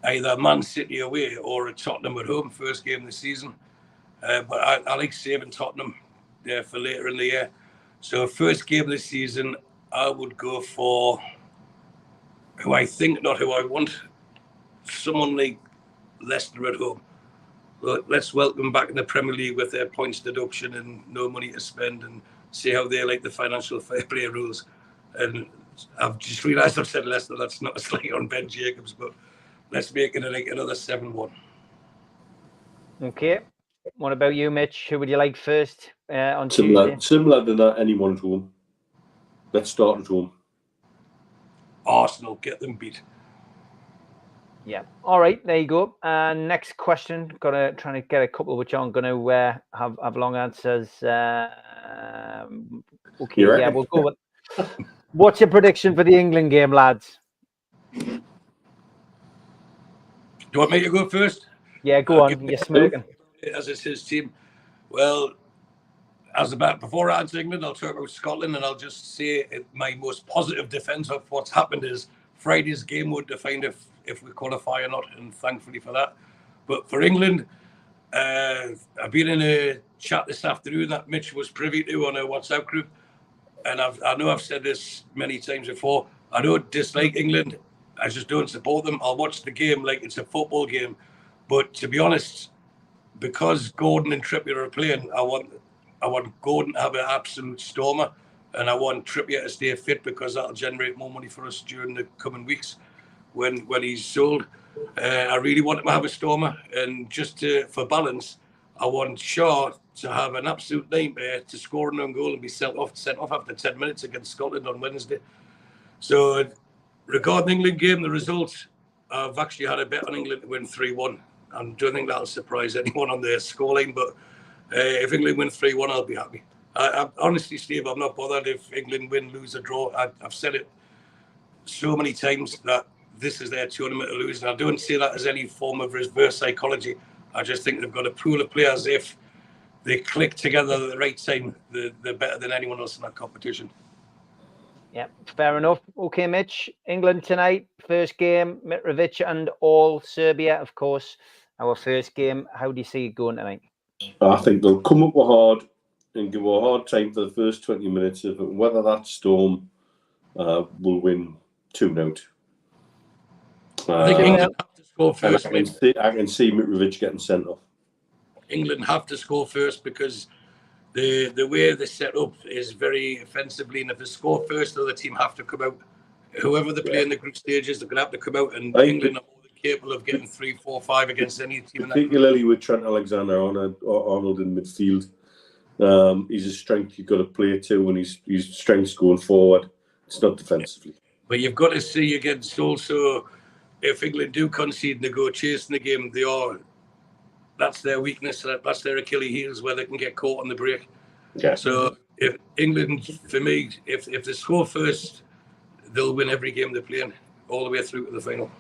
either Man City away or a Tottenham at home first game of the season. But I like saving Tottenham for later in the year. So first game of the season, I would go for who I think, not who I want. Someone like Leicester at home. let's welcome them back in the Premier League with their points deduction and no money to spend, and see how they like the financial fair play rules. And I've just realised I've said Leicester. That's not a slight on Ben Jacobs, but let's make it like another 7-1. Okay. What about you, Mitch? Who would you like first on Tuesday? Similar to that, anyone at home. Let's start at home. Arsenal, get them beat. Yeah. All right. There you go. Next question. Trying to get a couple which I'm going to have long answers. Okay. Yeah, we'll go with. What's your prediction for the England game, lads? Do you want me to go first? Yeah, go on. You're smirking. As it's his team. Well, before I answer England, I'll talk about Scotland, and I'll just say my most positive defence of what's happened is Friday's game would define if we qualify or not, and thankfully for that. But for England, I've been in a chat this afternoon that Mitch was privy to on a WhatsApp group, and I know I've said this many times before. I don't dislike England. I just don't support them. I'll watch the game like it's a football game. But to be honest, because Gordon and Trippier are playing, I want Gordon to have an absolute stormer, and I want Trippier to stay fit, because that'll generate more money for us during the coming weeks when he's sold. I really want him to have a stormer, and just for balance, I want Shaw to have an absolute nightmare to score an own goal and be sent off after 10 minutes against Scotland on Wednesday. So regarding the England game, the results, I've actually had a bet on England to win 3-1. I don't think that'll surprise anyone on their scoreline, but if England win 3-1, I'll be happy. I honestly, Steve, I'm not bothered if England win, lose, or draw. I've said it so many times that this is their tournament to lose, and I don't say that as any form of reverse psychology. I just think they've got a pool of players. If they click together at the right time, they're better than anyone else in that competition. Yeah, fair enough. Okay, Mitch. England tonight, first game, Mitrovic and all Serbia, of course. Our first game. How do you see it going tonight? I think they'll come up hard and give a hard time for the first 20 minutes. Whether that storm will win 2-0. I think England have to score first. I can see Mitrovic getting sent off. England have to score first, because the way they're set up is very offensively, and if they score first, the other team have to come out. Whoever they play in the group stages, they're going to have to come out, and England are more than capable of getting 3, 4, 5 against any team. Particularly with Trent Alexander-Arnold in midfield. He's a strength you've got to play to, and his strength's going forward. It's not defensively. But you've got to see against also, if England do concede and they go chasing the game, that's their weakness. That's their Achilles heels, where they can get caught on the break. Yeah. So if England, for me, if they score first, they'll win every game they're playing all the way through to the final.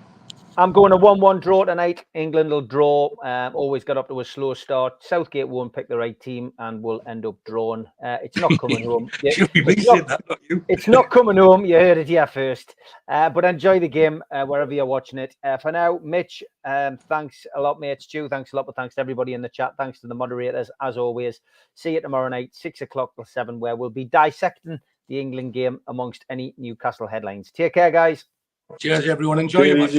I'm going a 1-1 draw tonight. England will draw. Always got up to a slow start. Southgate won't pick the right team and will end up drawing. It's not coming home. It's not coming home. You heard it here first. But enjoy the game wherever you're watching it. For now, Mitch, thanks a lot, mate. Stu, thanks a lot. But thanks to everybody in the chat. Thanks to the moderators, as always. See you tomorrow night, 6 o'clock till 7, where we'll be dissecting the England game amongst any Newcastle headlines. Take care, guys. Cheers, everyone. Enjoy your match.